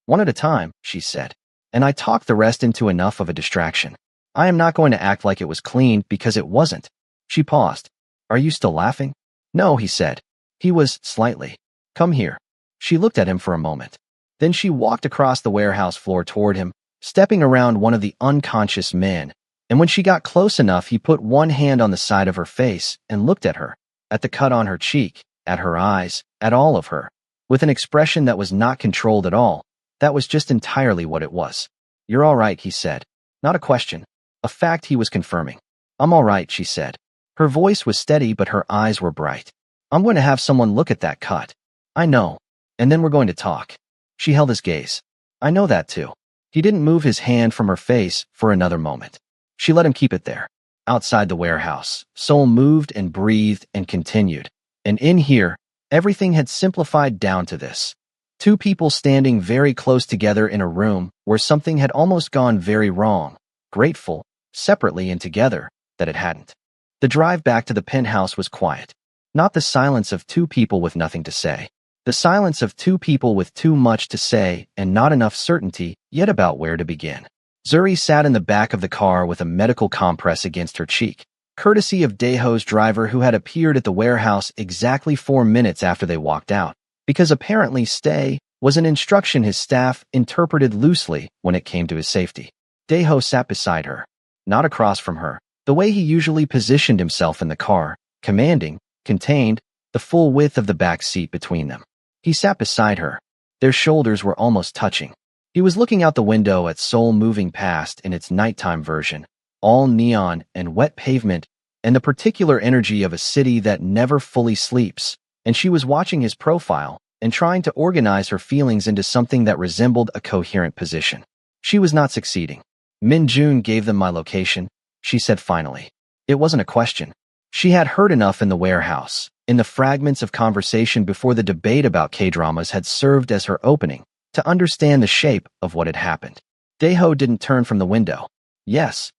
One at a time, she said, and I talked the rest into enough of a distraction. I am not going to act like it was clean because it wasn't. She paused. Are you still laughing? No, he said. He was, slightly. Come here. She looked at him for a moment. Then she walked across the warehouse floor toward him, stepping around one of the unconscious men, and when she got close enough, he put one hand on the side of her face and looked at her, at the cut on her cheek, at her eyes, at all of her, with an expression that was not controlled at all. That was just entirely what it was. You're all right, he said. Not a question. A fact he was confirming. I'm all right, she said. Her voice was steady, but her eyes were bright. I'm going to have someone look at that cut. I know. And then we're going to talk. She held his gaze. I know that too. He didn't move his hand from her face for another moment. She let him keep it there. Outside the warehouse, Sol moved and breathed and continued. And in here, everything had simplified down to this. 2 people standing very close together in a room where something had almost gone very wrong, grateful, separately and together, that it hadn't. The drive back to the penthouse was quiet. Not the silence of 2 people with nothing to say. The silence of 2 people with too much to say and not enough certainty yet about where to begin. Zuri sat in the back of the car with a medical compress against her cheek, courtesy of Daeho's driver who had appeared at the warehouse exactly 4 minutes after they walked out, because apparently stay was an instruction his staff interpreted loosely when it came to his safety. Daeho sat beside her, not across from her, the way he usually positioned himself in the car, commanding, contained, the full width of the back seat between them. He sat beside her. Their shoulders were almost touching. He was looking out the window at Seoul moving past in its nighttime version, all neon and wet pavement, and the particular energy of a city that never fully sleeps, and she was watching his profile and trying to organize her feelings into something that resembled a coherent position. She was not succeeding. Min Jun gave them my location, she said finally. It wasn't a question. She had heard enough in the warehouse, in the fragments of conversation before the debate about K-dramas had served as her opening, to understand the shape of what had happened. Daeho didn't turn from the window. Yes.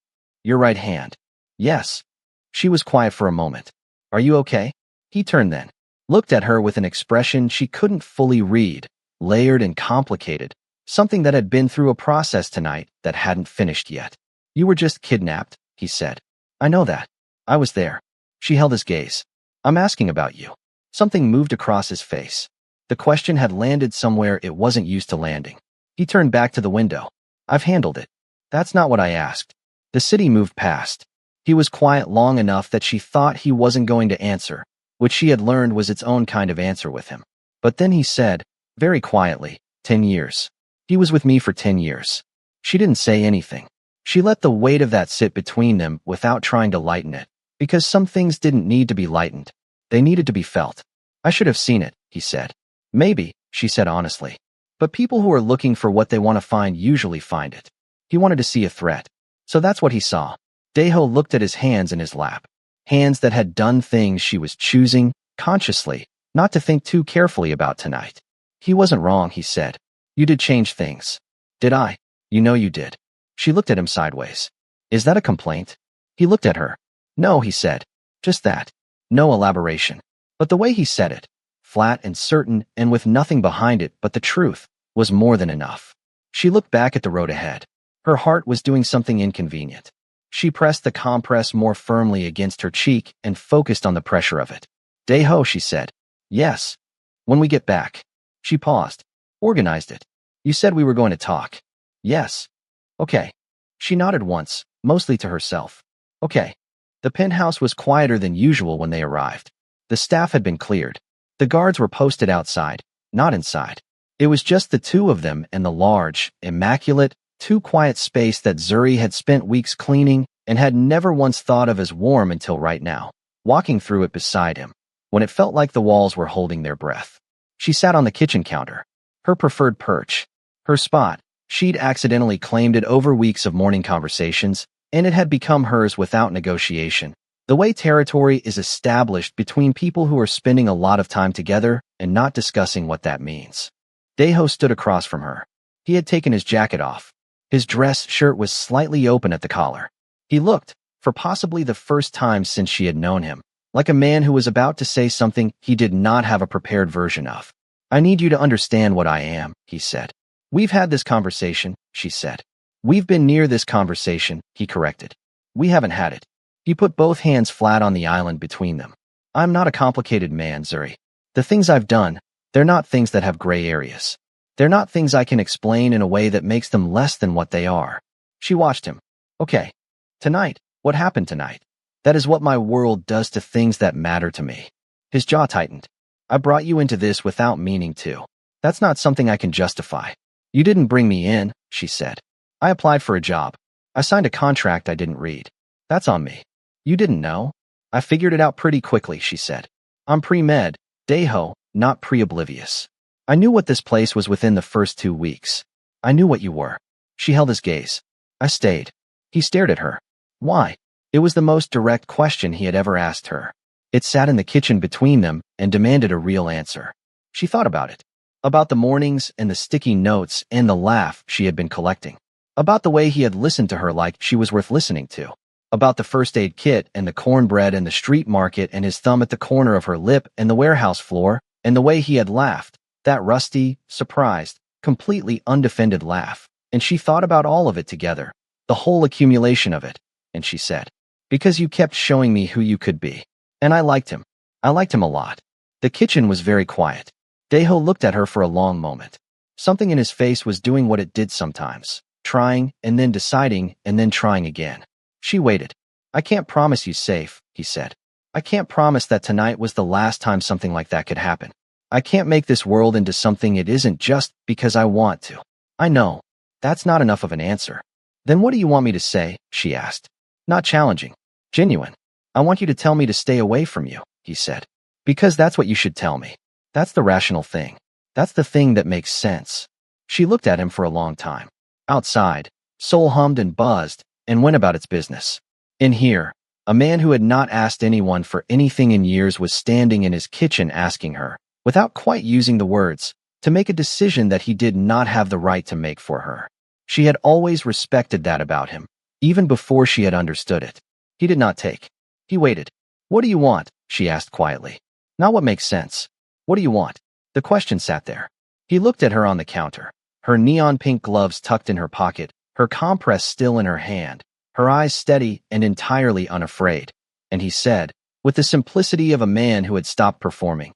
Your right hand. Yes. She was quiet for a moment. Are you okay? He turned then, looked at her with an expression she couldn't fully read, layered and complicated, something that had been through a process tonight that hadn't finished yet. You were just kidnapped, he said. I know that. I was there. She held his gaze. I'm asking about you. Something moved across his face. The question had landed somewhere it wasn't used to landing. He turned back to the window. I've handled it. That's not what I asked. The city moved past. He was quiet long enough that she thought he wasn't going to answer, which she had learned was its own kind of answer with him. But then he said, very quietly, 10 years. He was with me for 10 years. She didn't say anything. She let the weight of that sit between them without trying to lighten it, because some things didn't need to be lightened. They needed to be felt. I should have seen it, he said. Maybe, she said honestly. But people who are looking for what they want to find usually find it. He wanted to see a threat. So that's what he saw. Daeho looked at his hands in his lap. Hands that had done things she was choosing, consciously, not to think too carefully about tonight. He wasn't wrong, he said. You did change things. Did I? You know you did. She looked at him sideways. Is that a complaint? He looked at her. No, he said. Just that. No elaboration. But the way he said it, flat and certain and with nothing behind it but the truth, was more than enough. She looked back at the road ahead. Her heart was doing something inconvenient. She pressed the compress more firmly against her cheek and focused on the pressure of it. Daeho, she said. Yes. When we get back. She paused. Organized it. You said we were going to talk. Yes. Okay. She nodded once, mostly to herself. Okay. The penthouse was quieter than usual when they arrived. The staff had been cleared. The guards were posted outside, not inside. It was just the 2 of them and the large, immaculate, too quiet space that Zuri had spent weeks cleaning and had never once thought of as warm until right now, walking through it beside him, when it felt like the walls were holding their breath. She sat on the kitchen counter, her preferred perch, her spot. She'd accidentally claimed it over weeks of morning conversations, and it had become hers without negotiation. The way territory is established between people who are spending a lot of time together and not discussing what that means. Daeho stood across from her. He had taken his jacket off. His dress shirt was slightly open at the collar. He looked, for possibly the first time since she had known him, like a man who was about to say something he did not have a prepared version of. I need you to understand what I am, he said. We've had this conversation, she said. We've been near this conversation, he corrected. We haven't had it. He put both hands flat on the island between them. I'm not a complicated man, Zuri. The things I've done, they're not things that have gray areas. They're not things I can explain in a way that makes them less than what they are. She watched him. Okay. Tonight, what happened tonight? That is what my world does to things that matter to me. His jaw tightened. I brought you into this without meaning to. That's not something I can justify. You didn't bring me in, she said. I applied for a job. I signed a contract I didn't read. That's on me. You didn't know? I figured it out pretty quickly, she said. I'm pre-med, Daeho, not pre-oblivious. I knew what this place was within the first 2 weeks. I knew what you were. She held his gaze. I stayed. He stared at her. Why? It was the most direct question he had ever asked her. It sat in the kitchen between them and demanded a real answer. She thought about it. About the mornings and the sticky notes and the laugh she had been collecting. About the way he had listened to her like she was worth listening to. About the first aid kit and the cornbread and the street market and his thumb at the corner of her lip and the warehouse floor and the way he had laughed. That rusty, surprised, completely undefended laugh. And she thought about all of it together. The whole accumulation of it. And she said, because you kept showing me who you could be. And I liked him. I liked him a lot. The kitchen was very quiet. Daeho looked at her for a long moment. Something in his face was doing what it did sometimes. Trying, and then deciding, and then trying again. She waited. I can't promise you safe, he said. I can't promise that tonight was the last time something like that could happen. I can't make this world into something it isn't just because I want to. I know. That's not enough of an answer. Then what do you want me to say? She asked. Not challenging. Genuine. I want you to tell me to stay away from you, he said. Because that's what you should tell me. That's the rational thing. That's the thing that makes sense. She looked at him for a long time. Outside, Seoul hummed and buzzed and went about its business. In here, a man who had not asked anyone for anything in years was standing in his kitchen asking her, without quite using the words, to make a decision that he did not have the right to make for her. She had always respected that about him, even before she had understood it. He did not take. He waited. What do you want? She asked quietly. Not what makes sense. What do you want? The question sat there. He looked at her on the counter, her neon pink gloves tucked in her pocket, her compress still in her hand, her eyes steady and entirely unafraid. And he said, with the simplicity of a man who had stopped performing,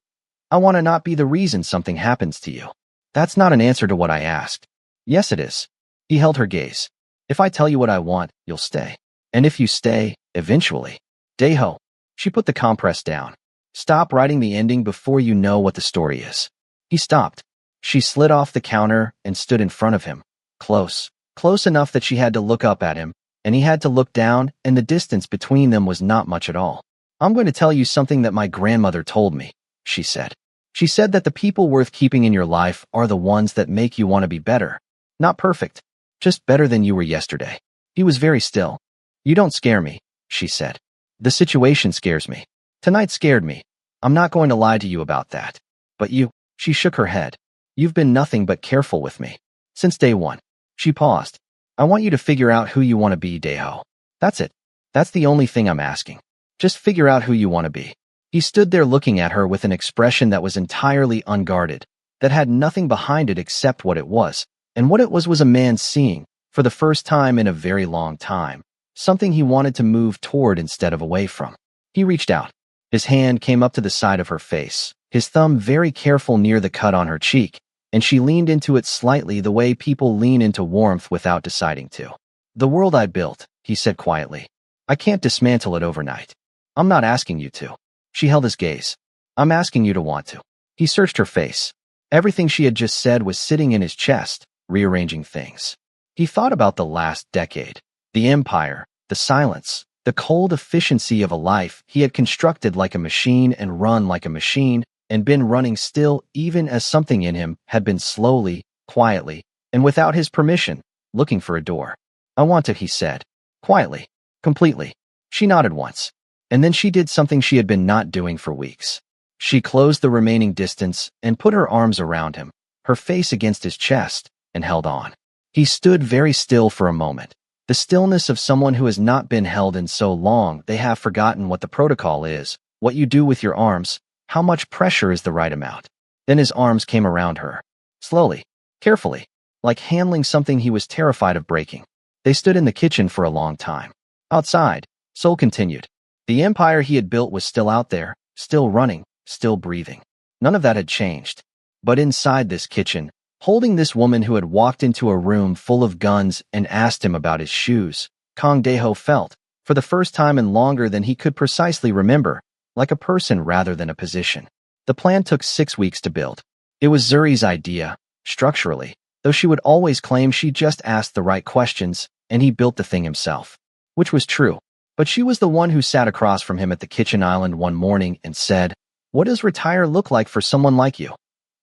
I want to not be the reason something happens to you. That's not an answer to what I asked. Yes, it is. He held her gaze. If I tell you what I want, you'll stay. And if you stay, eventually. Daeho. She put the compress down. Stop writing the ending before you know what the story is. He stopped. She slid off the counter and stood in front of him. Close. Close enough that she had to look up at him, and he had to look down, and the distance between them was not much at all. I'm going to tell you something that my grandmother told me, she said. She said that the people worth keeping in your life are the ones that make you want to be better. Not perfect. Just better than you were yesterday. He was very still. You don't scare me, she said. The situation scares me. Tonight scared me. I'm not going to lie to you about that. But you, she shook her head. You've been nothing but careful with me. Since day one. She paused. I want you to figure out who you want to be, Daeho. That's it. That's the only thing I'm asking. Just figure out who you want to be. He stood there looking at her with an expression that was entirely unguarded, that had nothing behind it except what it was. And what it was a man seeing, for the first time in a very long time, something he wanted to move toward instead of away from. He reached out. His hand came up to the side of her face, his thumb very careful near the cut on her cheek, and she leaned into it slightly the way people lean into warmth without deciding to. The world I built, he said quietly. I can't dismantle it overnight. I'm not asking you to. She held his gaze. I'm asking you to want to. He searched her face. Everything she had just said was sitting in his chest, rearranging things. He thought about the last decade, the empire, the silence, the cold efficiency of a life he had constructed like a machine and run like a machine, and been running still even as something in him had been slowly, quietly, and without his permission, looking for a door. I want to, he said. Quietly. Completely. She nodded once. And then she did something she had been not doing for weeks. She closed the remaining distance and put her arms around him, her face against his chest, and held on. He stood very still for a moment. The stillness of someone who has not been held in so long they have forgotten what the protocol is, what you do with your arms, how much pressure is the right amount. Then his arms came around her. Slowly, carefully, like handling something he was terrified of breaking. They stood in the kitchen for a long time. Outside, Sol continued. The empire he had built was still out there, still running, still breathing. None of that had changed. But inside this kitchen, holding this woman who had walked into a room full of guns and asked him about his shoes, Kang Dae-ho felt, for the first time in longer than he could precisely remember, like a person rather than a position. The plan took 6 weeks to build. It was Zuri's idea, structurally, though she would always claim she just asked the right questions, and he built the thing himself. Which was true. But she was the one who sat across from him at the kitchen island one morning and said, "What does retire look like for someone like you?"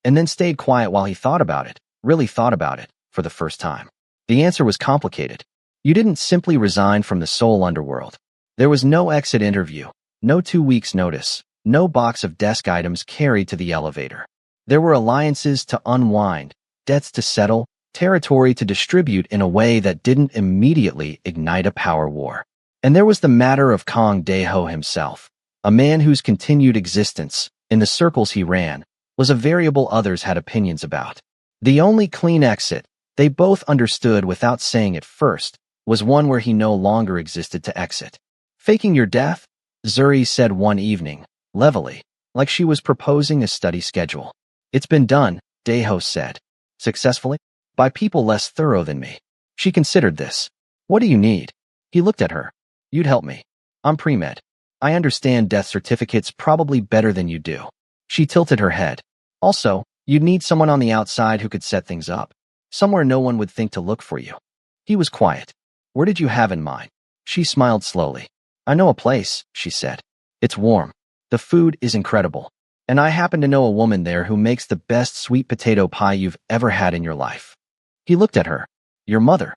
And then stayed quiet while he thought about it, really thought about it, for the first time. The answer was complicated. You didn't simply resign from the Seoul underworld. There was no exit interview, no 2 weeks notice, no box of desk items carried to the elevator. There were alliances to unwind, debts to settle, territory to distribute in a way that didn't immediately ignite a power war. And there was the matter of Kang Dae-ho himself, a man whose continued existence, in the circles he ran, was a variable others had opinions about. The only clean exit, they both understood without saying it first, was one where he no longer existed to exit. "Faking your death?" Zuri said one evening, levelly, like she was proposing a study schedule. "It's been done," Dae-ho said. "Successfully? By people less thorough than me." She considered this. "What do you need?" He looked at her. "You'd help me. I'm pre-med. I understand death certificates probably better than you do." She tilted her head. "Also, you'd need someone on the outside who could set things up. Somewhere no one would think to look for you." He was quiet. "Where did you have in mind?" She smiled slowly. "I know a place," she said. "It's warm. The food is incredible. And I happen to know a woman there who makes the best sweet potato pie you've ever had in your life." He looked at her. "Your mother."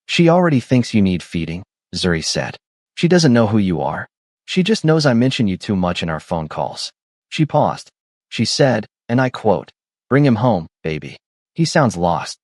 "She already thinks you need feeding," Zuri said. "She doesn't know who you are. She just knows I mention you too much in our phone calls." She paused. She said, and I quote, "Bring him home, baby. He sounds lost."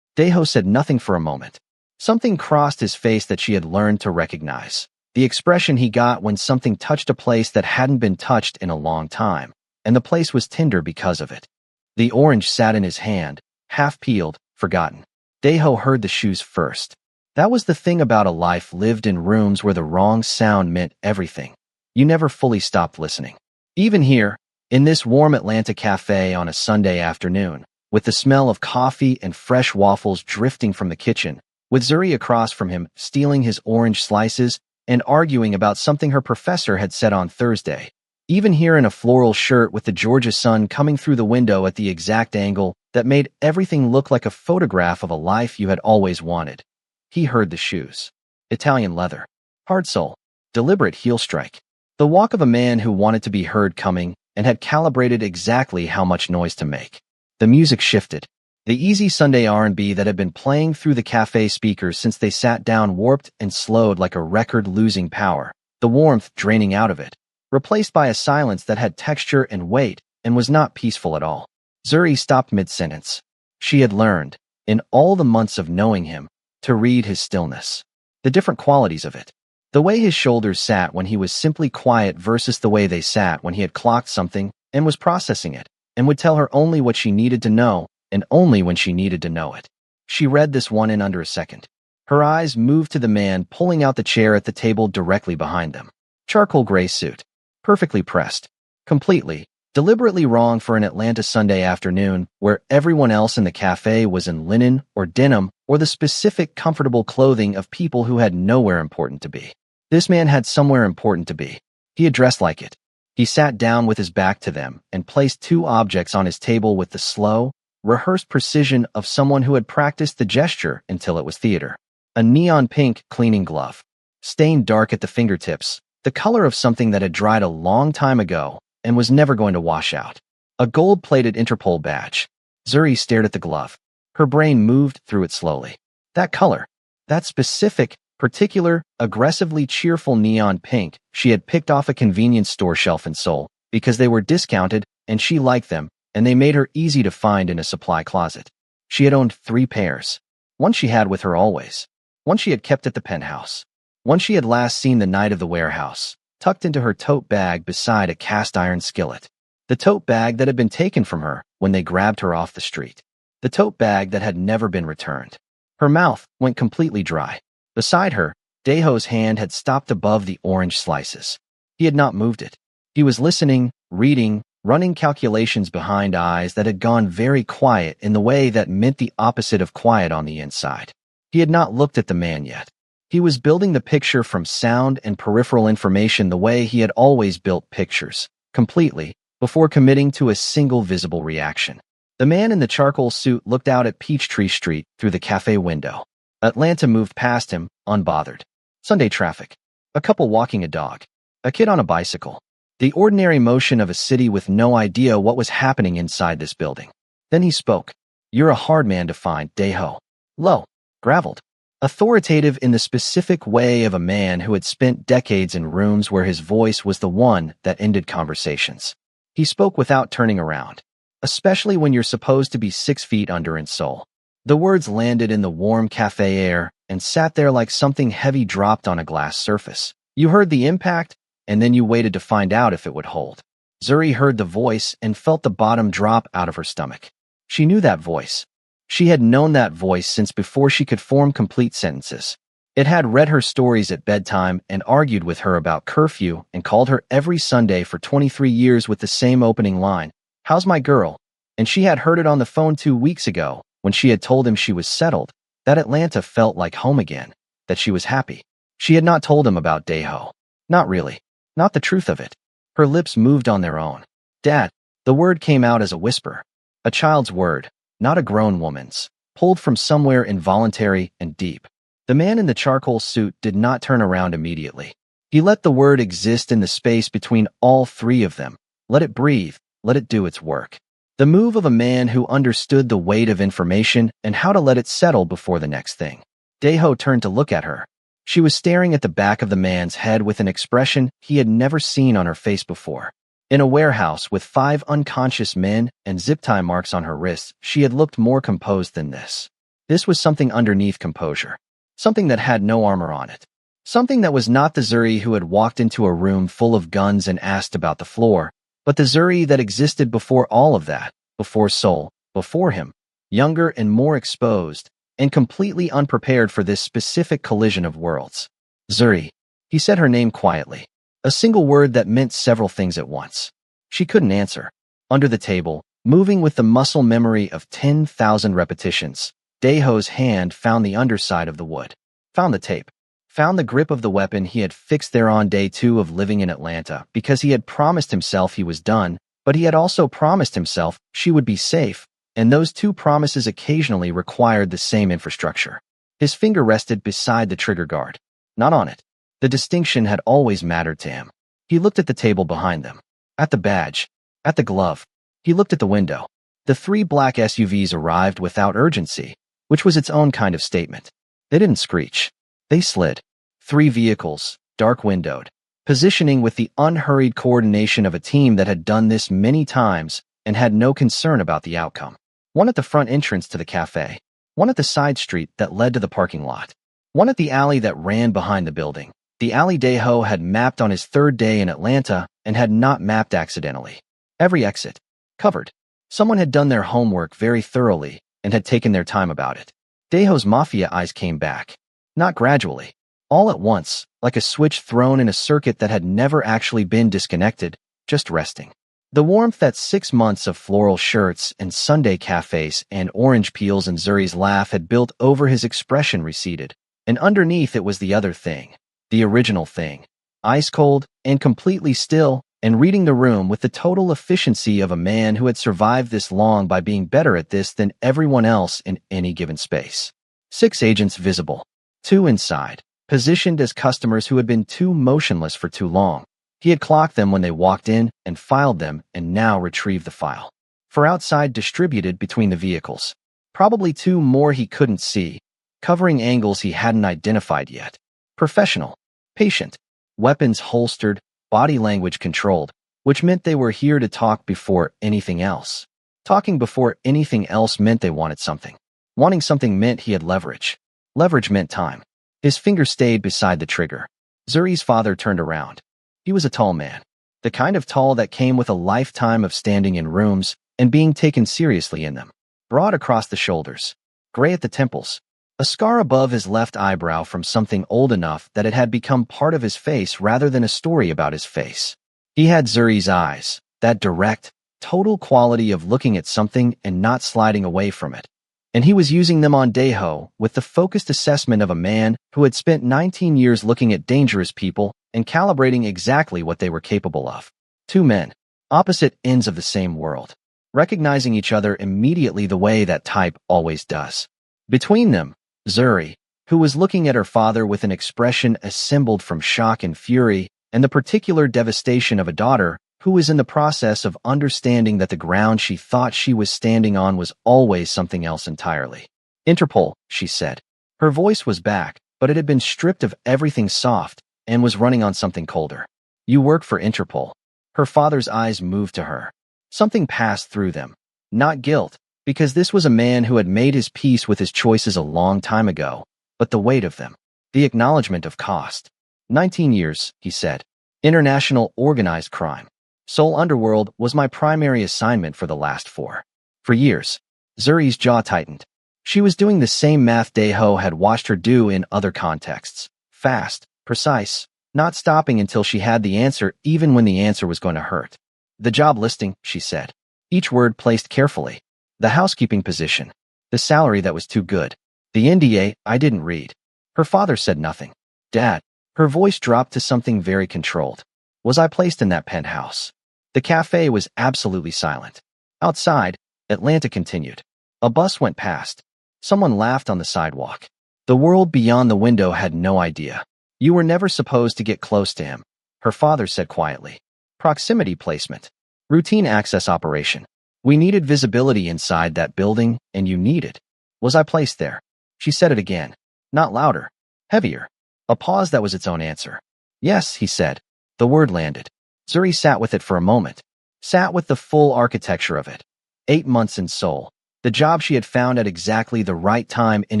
Dae-ho said nothing for a moment. Something crossed his face that she had learned to recognize. The expression he got when something touched a place that hadn't been touched in a long time, and the place was tender because of it. The orange sat in his hand, half peeled, forgotten. Dae-ho heard the shoes first. That was the thing about a life lived in rooms where the wrong sound meant everything. You never fully stopped listening. Even here, in this warm Atlanta cafe on a Sunday afternoon, with the smell of coffee and fresh waffles drifting from the kitchen, with Zuri across from him stealing his orange slices and arguing about something her professor had said on Thursday, even here in a floral shirt with the Georgia sun coming through the window at the exact angle that made everything look like a photograph of a life you had always wanted. He heard the shoes. Italian leather. Hard sole. Deliberate heel strike. The walk of a man who wanted to be heard coming and had calibrated exactly how much noise to make. The music shifted. The easy Sunday R&B that had been playing through the cafe speakers since they sat down warped and slowed like a record losing power, the warmth draining out of it, replaced by a silence that had texture and weight and was not peaceful at all. Zuri stopped mid-sentence. She had learned, in all the months of knowing him, to read his stillness. The different qualities of it. The way his shoulders sat when he was simply quiet versus the way they sat when he had clocked something and was processing it, and would tell her only what she needed to know, and only when she needed to know it. She read this one in under a second. Her eyes moved to the man pulling out the chair at the table directly behind them. Charcoal gray suit. Perfectly pressed. Completely, deliberately wrong for an Atlanta Sunday afternoon where everyone else in the cafe was in linen or denim or the specific comfortable clothing of people who had nowhere important to be. This man had somewhere important to be. He had dressed like it. He sat down with his back to them and placed 2 objects on his table with the slow, rehearsed precision of someone who had practiced the gesture until it was theater. A neon pink cleaning glove. Stained dark at the fingertips, the color of something that had dried a long time ago and was never going to wash out. A gold-plated Interpol badge. Zuri stared at the glove. Her brain moved through it slowly. That color, that specific, particular, aggressively cheerful neon pink she had picked off a convenience store shelf in Seoul because they were discounted and she liked them and they made her easy to find in a supply closet. She had owned 3 pairs. One she had with her always. One she had kept at the penthouse. One she had last seen the night of the warehouse, tucked into her tote bag beside a cast-iron skillet. The tote bag that had been taken from her when they grabbed her off the street. The tote bag that had never been returned. Her mouth went completely dry. Beside her, Daeho's hand had stopped above the orange slices. He had not moved it. He was listening, reading, running calculations behind eyes that had gone very quiet in the way that meant the opposite of quiet on the inside. He had not looked at the man yet. He was building the picture from sound and peripheral information the way he had always built pictures, completely, before committing to a single visible reaction. The man in the charcoal suit looked out at Peachtree Street through the cafe window. Atlanta moved past him, unbothered. Sunday traffic. A couple walking a dog. A kid on a bicycle. The ordinary motion of a city with no idea what was happening inside this building. Then he spoke. You're a hard man to find, Daeho. Low. Graveled. Authoritative in the specific way of a man who had spent decades in rooms where his voice was the one that ended conversations. He spoke without turning around. Especially when you're supposed to be 6 feet under in soul. The words landed in the warm cafe air and sat there like something heavy dropped on a glass surface. You heard the impact, and then you waited to find out if it would hold. Zuri heard the voice and felt the bottom drop out of her stomach. She knew that voice. She had known that voice since before she could form complete sentences. It had read her stories at bedtime and argued with her about curfew and called her every Sunday for 23 years with the same opening line, "How's my girl?" And she had heard it on the phone 2 weeks ago when she had told him she was settled, that Atlanta felt like home again, that she was happy. She had not told him about Daeho. Not really. Not the truth of it. Her lips moved on their own. Dad. The word came out as a whisper. A child's word, not a grown woman's, pulled from somewhere involuntary and deep. The man in the charcoal suit did not turn around immediately. He let the word exist in the space between all three of them. Let it breathe. Let it do its work. The move of a man who understood the weight of information and how to let it settle before the next thing. Daeho turned to look at her. She was staring at the back of the man's head with an expression he had never seen on her face before. In a warehouse with 5 unconscious men and zip tie marks on her wrists, she had looked more composed than this. This was something underneath composure. Something that had no armor on it. Something that was not the Zuri who had walked into a room full of guns and asked about the floor, but the Zuri that existed before all of that, before Soul, before him, younger and more exposed, and completely unprepared for this specific collision of worlds. Zuri. He said her name quietly. A single word that meant several things at once. She couldn't answer. Under the table, moving with the muscle memory of 10,000 repetitions, Daeho's hand found the underside of the wood. Found the tape. Found the grip of the weapon he had fixed there on day 2 of living in Atlanta because he had promised himself he was done, but he had also promised himself she would be safe, and those 2 promises occasionally required the same infrastructure. His finger rested beside the trigger guard. Not on it. The distinction had always mattered to him. He looked at the table behind them. At the badge. At the glove. He looked at the window. The 3 black SUVs arrived without urgency, which was its own kind of statement. They didn't screech. They slid. 3 vehicles, dark-windowed, positioning with the unhurried coordination of a team that had done this many times and had no concern about the outcome. One at the front entrance to the cafe. One at the side street that led to the parking lot. One at the alley that ran behind the building. The alley Daeho had mapped on his 3rd day in Atlanta and had not mapped accidentally. Every exit. Covered. Someone had done their homework very thoroughly and had taken their time about it. Daeho's Mafia eyes came back. Not gradually. All at once, like a switch thrown in a circuit that had never actually been disconnected, just resting. The warmth that 6 months of floral shirts and Sunday cafes and orange peels and Zuri's laugh had built over his expression receded, and underneath it was the other thing. The original thing. Ice cold and completely still, and reading the room with the total efficiency of a man who had survived this long by being better at this than everyone else in any given space. 6 agents visible. 2 inside, positioned as customers who had been too motionless for too long. He had clocked them when they walked in and filed them and now retrieved the file. For outside distributed between the vehicles. Probably 2 more he couldn't see, covering angles he hadn't identified yet. Professional. Patient. Weapons holstered, body language controlled, which meant they were here to talk before anything else. Talking before anything else meant they wanted something. Wanting something meant he had leverage. Leverage meant time. His finger stayed beside the trigger. Zuri's father turned around. He was a tall man. The kind of tall that came with a lifetime of standing in rooms and being taken seriously in them. Broad across the shoulders. Gray at the temples. A scar above his left eyebrow from something old enough that it had become part of his face rather than a story about his face. He had Zuri's eyes, that direct, total quality of looking at something and not sliding away from it. And he was using them on Daeho with the focused assessment of a man who had spent 19 years looking at dangerous people and calibrating exactly what they were capable of. Two men, opposite ends of the same world, recognizing each other immediately the way that type always does. Between them, Zuri, who was looking at her father with an expression assembled from shock and fury and the particular devastation of a daughter who was in the process of understanding that the ground she thought she was standing on was always something else entirely. Interpol, she said. Her voice was back, but it had been stripped of everything soft and was running on something colder. You work for Interpol. Her father's eyes moved to her. Something passed through them. Not guilt, because this was a man who had made his peace with his choices a long time ago, but the weight of them. The acknowledgement of cost. 19 years, he said. International organized crime. Seoul Underworld was my primary assignment for the last 4. For years. Zuri's jaw tightened. She was doing the same math Daeho had watched her do in other contexts. Fast, precise, not stopping until she had the answer even when the answer was going to hurt. The job listing, she said. Each word placed carefully. The housekeeping position. The salary that was too good. The NDA I didn't read. Her father said nothing. Dad. Her voice dropped to something very controlled. Was I placed in that penthouse? The cafe was absolutely silent. Outside, Atlanta continued. A bus went past. Someone laughed on the sidewalk. The world beyond the window had no idea. You were never supposed to get close to him, her father said quietly. Proximity placement. Routine access operation. We needed visibility inside that building, and you needed. Was I placed there? She said it again. Not louder. Heavier. A pause that was its own answer. Yes, he said. The word landed. Zuri sat with it for a moment. Sat with the full architecture of it. 8 months in Seoul. The job she had found at exactly the right time in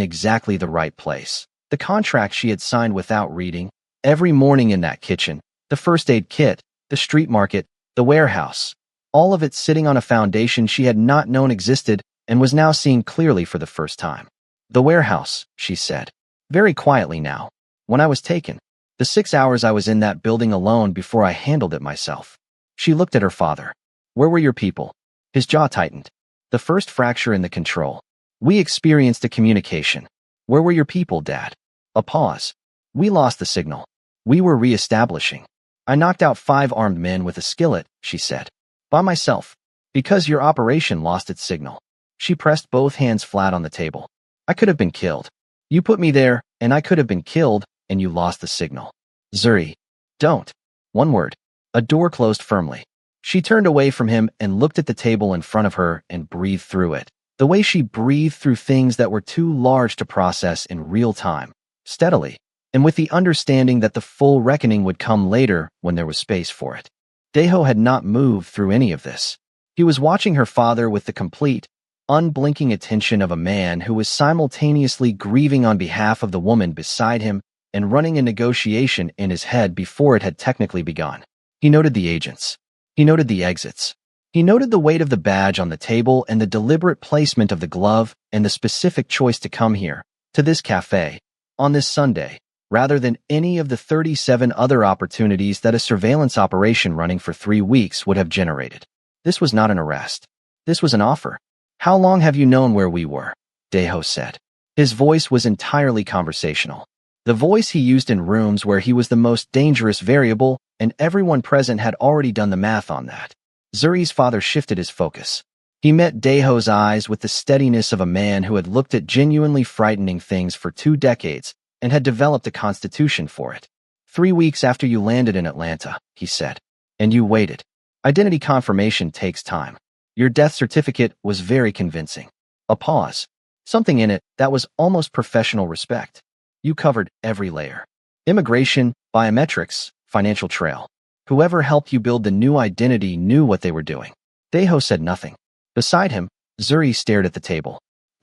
exactly the right place. The contract she had signed without reading. Every morning in that kitchen. The first aid kit. The street market. The warehouse. All of it sitting on a foundation she had not known existed and was now seeing clearly for the first time. The warehouse, she said. Very quietly now. When I was taken. The 6 hours I was in that building alone before I handled it myself. She looked at her father. Where were your people? His jaw tightened. The first fracture in the control. We experienced a communication. Where were your people, Dad? A pause. We lost the signal. We were re-establishing. I knocked out 5 armed men with a skillet, she said. By myself. Because your operation lost its signal. She pressed both hands flat on the table. I could have been killed. You put me there, and I could have been killed, and you lost the signal. Zuri. Don't. One word. A door closed firmly. She turned away from him and looked at the table in front of her and breathed through it. The way she breathed through things that were too large to process in real time. Steadily. And with the understanding that the full reckoning would come later when there was space for it. Daeho had not moved through any of this. He was watching her father with the complete, unblinking attention of a man who was simultaneously grieving on behalf of the woman beside him and running a negotiation in his head before it had technically begun. He noted the agents. He noted the exits. He noted the weight of the badge on the table and the deliberate placement of the glove and the specific choice to come here, to this cafe, on this Sunday, rather than any of the 37 other opportunities that a surveillance operation running for 3 weeks would have generated. This was not an arrest. This was an offer. How long have you known where we were? Daeho said. His voice was entirely conversational. The voice he used in rooms where he was the most dangerous variable, and everyone present had already done the math on that. Zuri's father shifted his focus. He met Daeho's eyes with the steadiness of a man who had looked at genuinely frightening things for 2 decades and had developed a constitution for it. 3 weeks after you landed in Atlanta, he said. And you waited. Identity confirmation takes time. Your death certificate was very convincing. A pause. Something in it that was almost professional respect. You covered every layer. Immigration, biometrics, financial trail. Whoever helped you build the new identity knew what they were doing. Daeho said nothing. Beside him, Zuri stared at the table.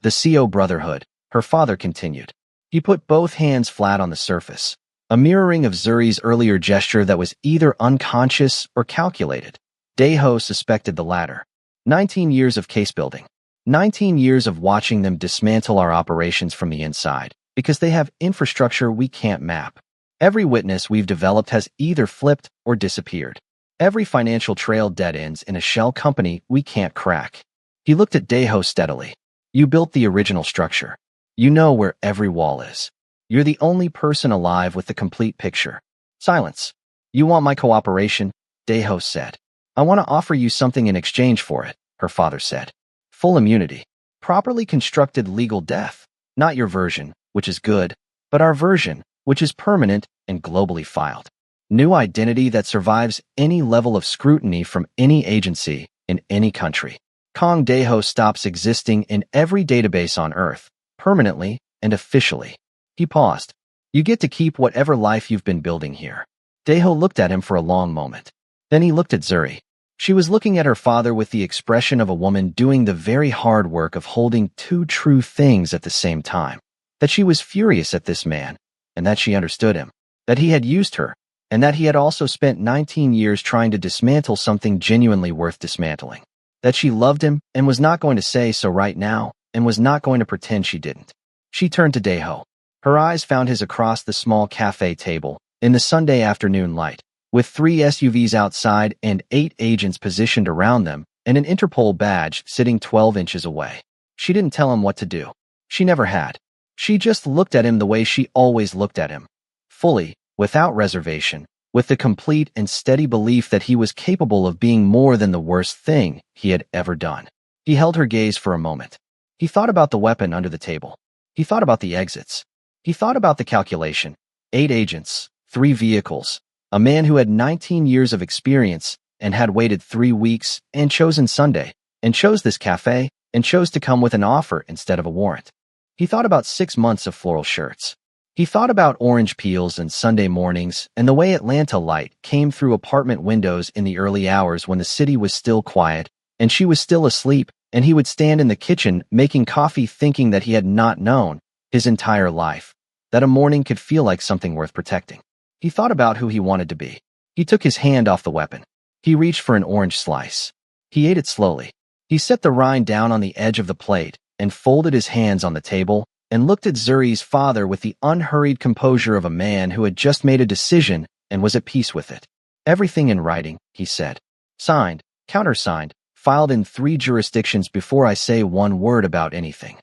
The CO Brotherhood, her father continued. He put both hands flat on the surface, a mirroring of Zuri's earlier gesture that was either unconscious or calculated. Daeho suspected the latter. 19 years of case building. 19 years of watching them dismantle our operations from the inside, because they have infrastructure we can't map. Every witness we've developed has either flipped or disappeared. Every financial trail dead ends in a shell company we can't crack. He looked at Daeho steadily. You built the original structure. You know where every wall is. You're the only person alive with the complete picture. Silence. You want my cooperation? Daeho said. I want to offer you something in exchange for it, her father said. Full immunity. Properly constructed legal death. Not your version, which is good, but our version, which is permanent and globally filed. New identity that survives any level of scrutiny from any agency in any country. Kong Daeho stops existing in every database on Earth, permanently and officially. He paused. You get to keep whatever life you've been building here. Daeho looked at him for a long moment. Then he looked at Zuri. She was looking at her father with the expression of a woman doing the very hard work of holding two true things at the same time. That she was furious at this man, and that she understood him. That he had used her, and that he had also spent 19 years trying to dismantle something genuinely worth dismantling. That she loved him and was not going to say so right now, and was not going to pretend she didn't. She turned to Daeho. Her eyes found his across the small cafe table, in the Sunday afternoon light, with 3 SUVs outside and 8 agents positioned around them, and an Interpol badge sitting 12 inches away. She didn't tell him what to do. She never had. She just looked at him the way she always looked at him. Fully, without reservation, with the complete and steady belief that he was capable of being more than the worst thing he had ever done. He held her gaze for a moment. He thought about the weapon under the table. He thought about the exits. He thought about the calculation. 8 agents, 3 vehicles, a man who had 19 years of experience and had waited 3 weeks and chosen Sunday, and chose this cafe, and chose to come with an offer instead of a warrant. He thought about 6 months of floral shirts. He thought about orange peels and Sunday mornings and the way Atlanta light came through apartment windows in the early hours when the city was still quiet and she was still asleep, and he would stand in the kitchen making coffee thinking that he had not known his entire life that a morning could feel like something worth protecting. He thought about who he wanted to be. He took his hand off the weapon. He reached for an orange slice. He ate it slowly. He set the rind down on the edge of the plate and folded his hands on the table and looked at Zuri's father with the unhurried composure of a man who had just made a decision and was at peace with it. Everything in writing, he said. Signed, countersigned, filed in 3 jurisdictions before I say one word about anything.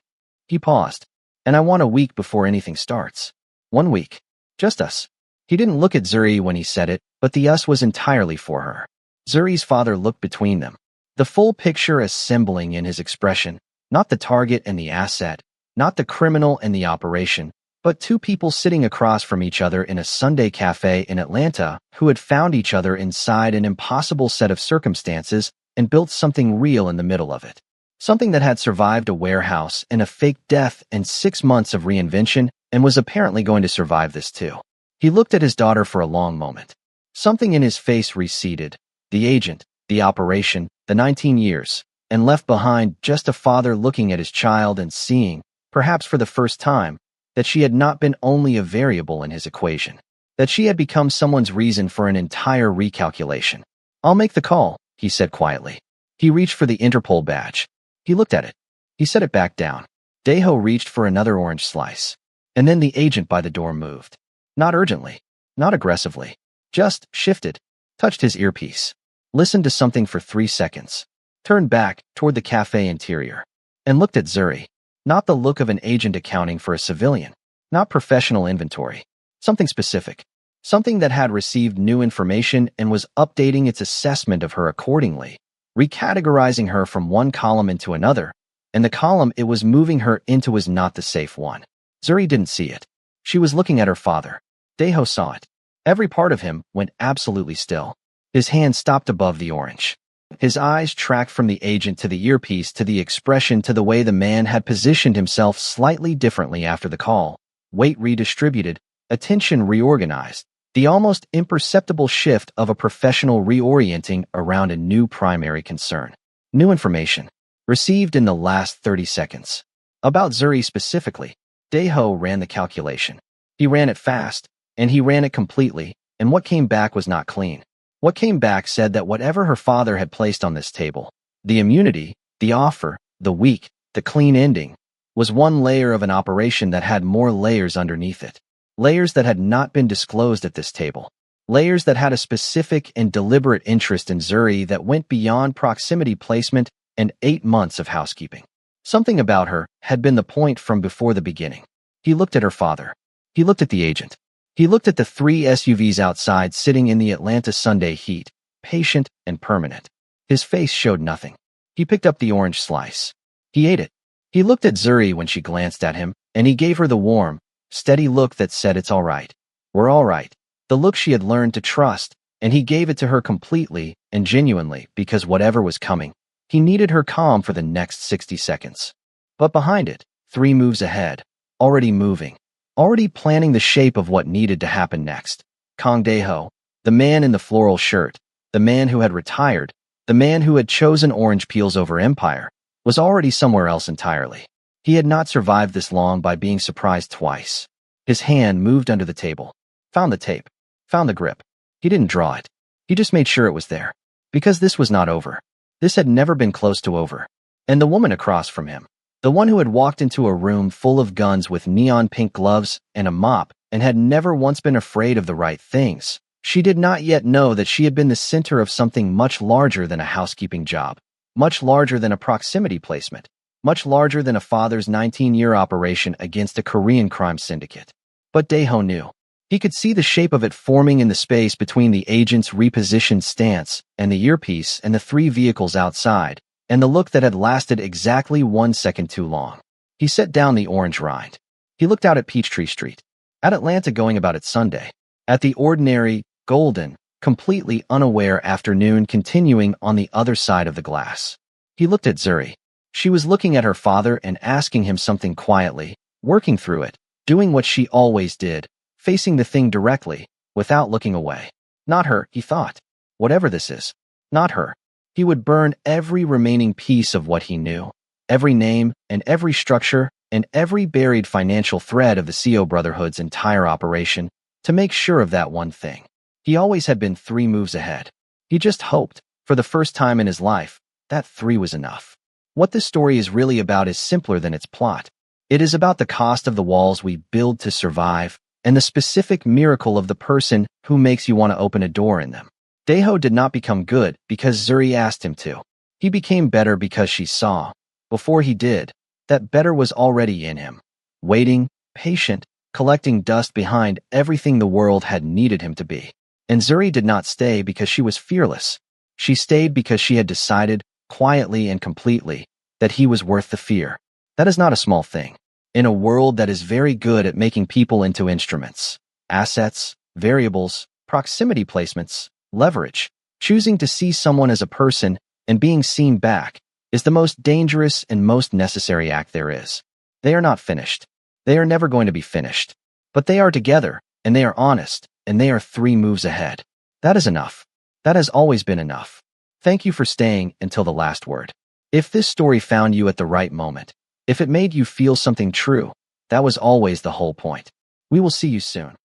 He paused. And I want a week before anything starts. 1 week. Just us. He didn't look at Zuri when he said it, but the us was entirely for her. Zuri's father looked between them. The full picture assembling in his expression, not the target and the asset, not the criminal and the operation, but 2 people sitting across from each other in a Sunday cafe in Atlanta who had found each other inside an impossible set of circumstances and built something real in the middle of it. Something that had survived a warehouse and a fake death and 6 months of reinvention and was apparently going to survive this too. He looked at his daughter for a long moment. Something in his face receded. The agent, the operation, the 19 years, and left behind just a father looking at his child and seeing, perhaps for the first time, that she had not been only a variable in his equation, that she had become someone's reason for an entire recalculation. I'll make the call, he said quietly. He reached for the Interpol badge. He looked at it. He set it back down. Daeho reached for another orange slice. And then the agent by the door moved. Not urgently, not aggressively, just shifted, touched his earpiece, listened to something for 3 seconds, turned back toward the cafe interior, and looked at Zuri. Not the look of an agent accounting for a civilian, not professional inventory, something specific, something that had received new information and was updating its assessment of her accordingly, recategorizing her from one column into another, and the column it was moving her into was not the safe one. Zuri didn't see it. She was looking at her father. Daeho saw it. Every part of him went absolutely still. His hand stopped above the orange. His eyes tracked from the agent to the earpiece to the expression to the way the man had positioned himself slightly differently after the call. Weight redistributed, attention reorganized, the almost imperceptible shift of a professional reorienting around a new primary concern. New information, received in the last 30 seconds. About Zuri specifically, Daeho ran the calculation. He ran it fast, and he ran it completely, and what came back was not clean. What came back said that whatever her father had placed on this table, the immunity, the offer, the weak, the clean ending, was one layer of an operation that had more layers underneath it. Layers that had not been disclosed at this table. Layers that had a specific and deliberate interest in Zuri that went beyond proximity placement and 8 months of housekeeping. Something about her had been the point from before the beginning. He looked at her father. He looked at the agent. He looked at the 3 SUVs outside sitting in the Atlanta Sunday heat, patient and permanent. His face showed nothing. He picked up the orange slice. He ate it. He looked at Zuri when she glanced at him, and he gave her the warm, steady look that said it's all right. We're all right. The look she had learned to trust, and he gave it to her completely and genuinely because whatever was coming, he needed her calm for the next 60 seconds. But behind it, 3 moves ahead, already moving, already planning the shape of what needed to happen next. Kang Daeho, the man in the floral shirt, the man who had retired, the man who had chosen orange peels over empire, was already somewhere else entirely. He had not survived this long by being surprised twice. His hand moved under the table, found the tape, found the grip. He didn't draw it. He just made sure it was there. Because this was not over. This had never been close to over. And the woman across from him, the one who had walked into a room full of guns with neon pink gloves and a mop and had never once been afraid of the right things, she did not yet know that she had been the center of something much larger than a housekeeping job, much larger than a proximity placement, much larger than a father's 19-year operation against a Korean crime syndicate. But Daeho knew. He could see the shape of it forming in the space between the agent's repositioned stance and the earpiece and the 3 vehicles outside, and the look that had lasted exactly 1 second too long. He set down the orange rind. He looked out at Peachtree Street, at Atlanta going about its Sunday, at the ordinary, golden, completely unaware afternoon continuing on the other side of the glass. He looked at Zuri. She was looking at her father and asking him something quietly, working through it, doing what she always did, facing the thing directly, without looking away. Not her, he thought. Whatever this is, not her. He would burn every remaining piece of what he knew, every name and every structure and every buried financial thread of the CO Brotherhood's entire operation to make sure of that one thing. He always had been 3 moves ahead. He just hoped, for the first time in his life, that 3 was enough. What this story is really about is simpler than its plot. It is about the cost of the walls we build to survive and the specific miracle of the person who makes you want to open a door in them. Daeho did not become good because Zuri asked him to. He became better because she saw, before he did, that better was already in him, waiting, patient, collecting dust behind everything the world had needed him to be. And Zuri did not stay because she was fearless. She stayed because she had decided, quietly and completely, that he was worth the fear. That is not a small thing. In a world that is very good at making people into instruments, assets, variables, proximity placements, leverage, choosing to see someone as a person and being seen back is the most dangerous and most necessary act there is. They are not finished. They are never going to be finished. But they are together, and they are honest, and they are 3 moves ahead. That is enough. That has always been enough. Thank you for staying until the last word. If this story found you at the right moment, if it made you feel something true, that was always the whole point. We will see you soon.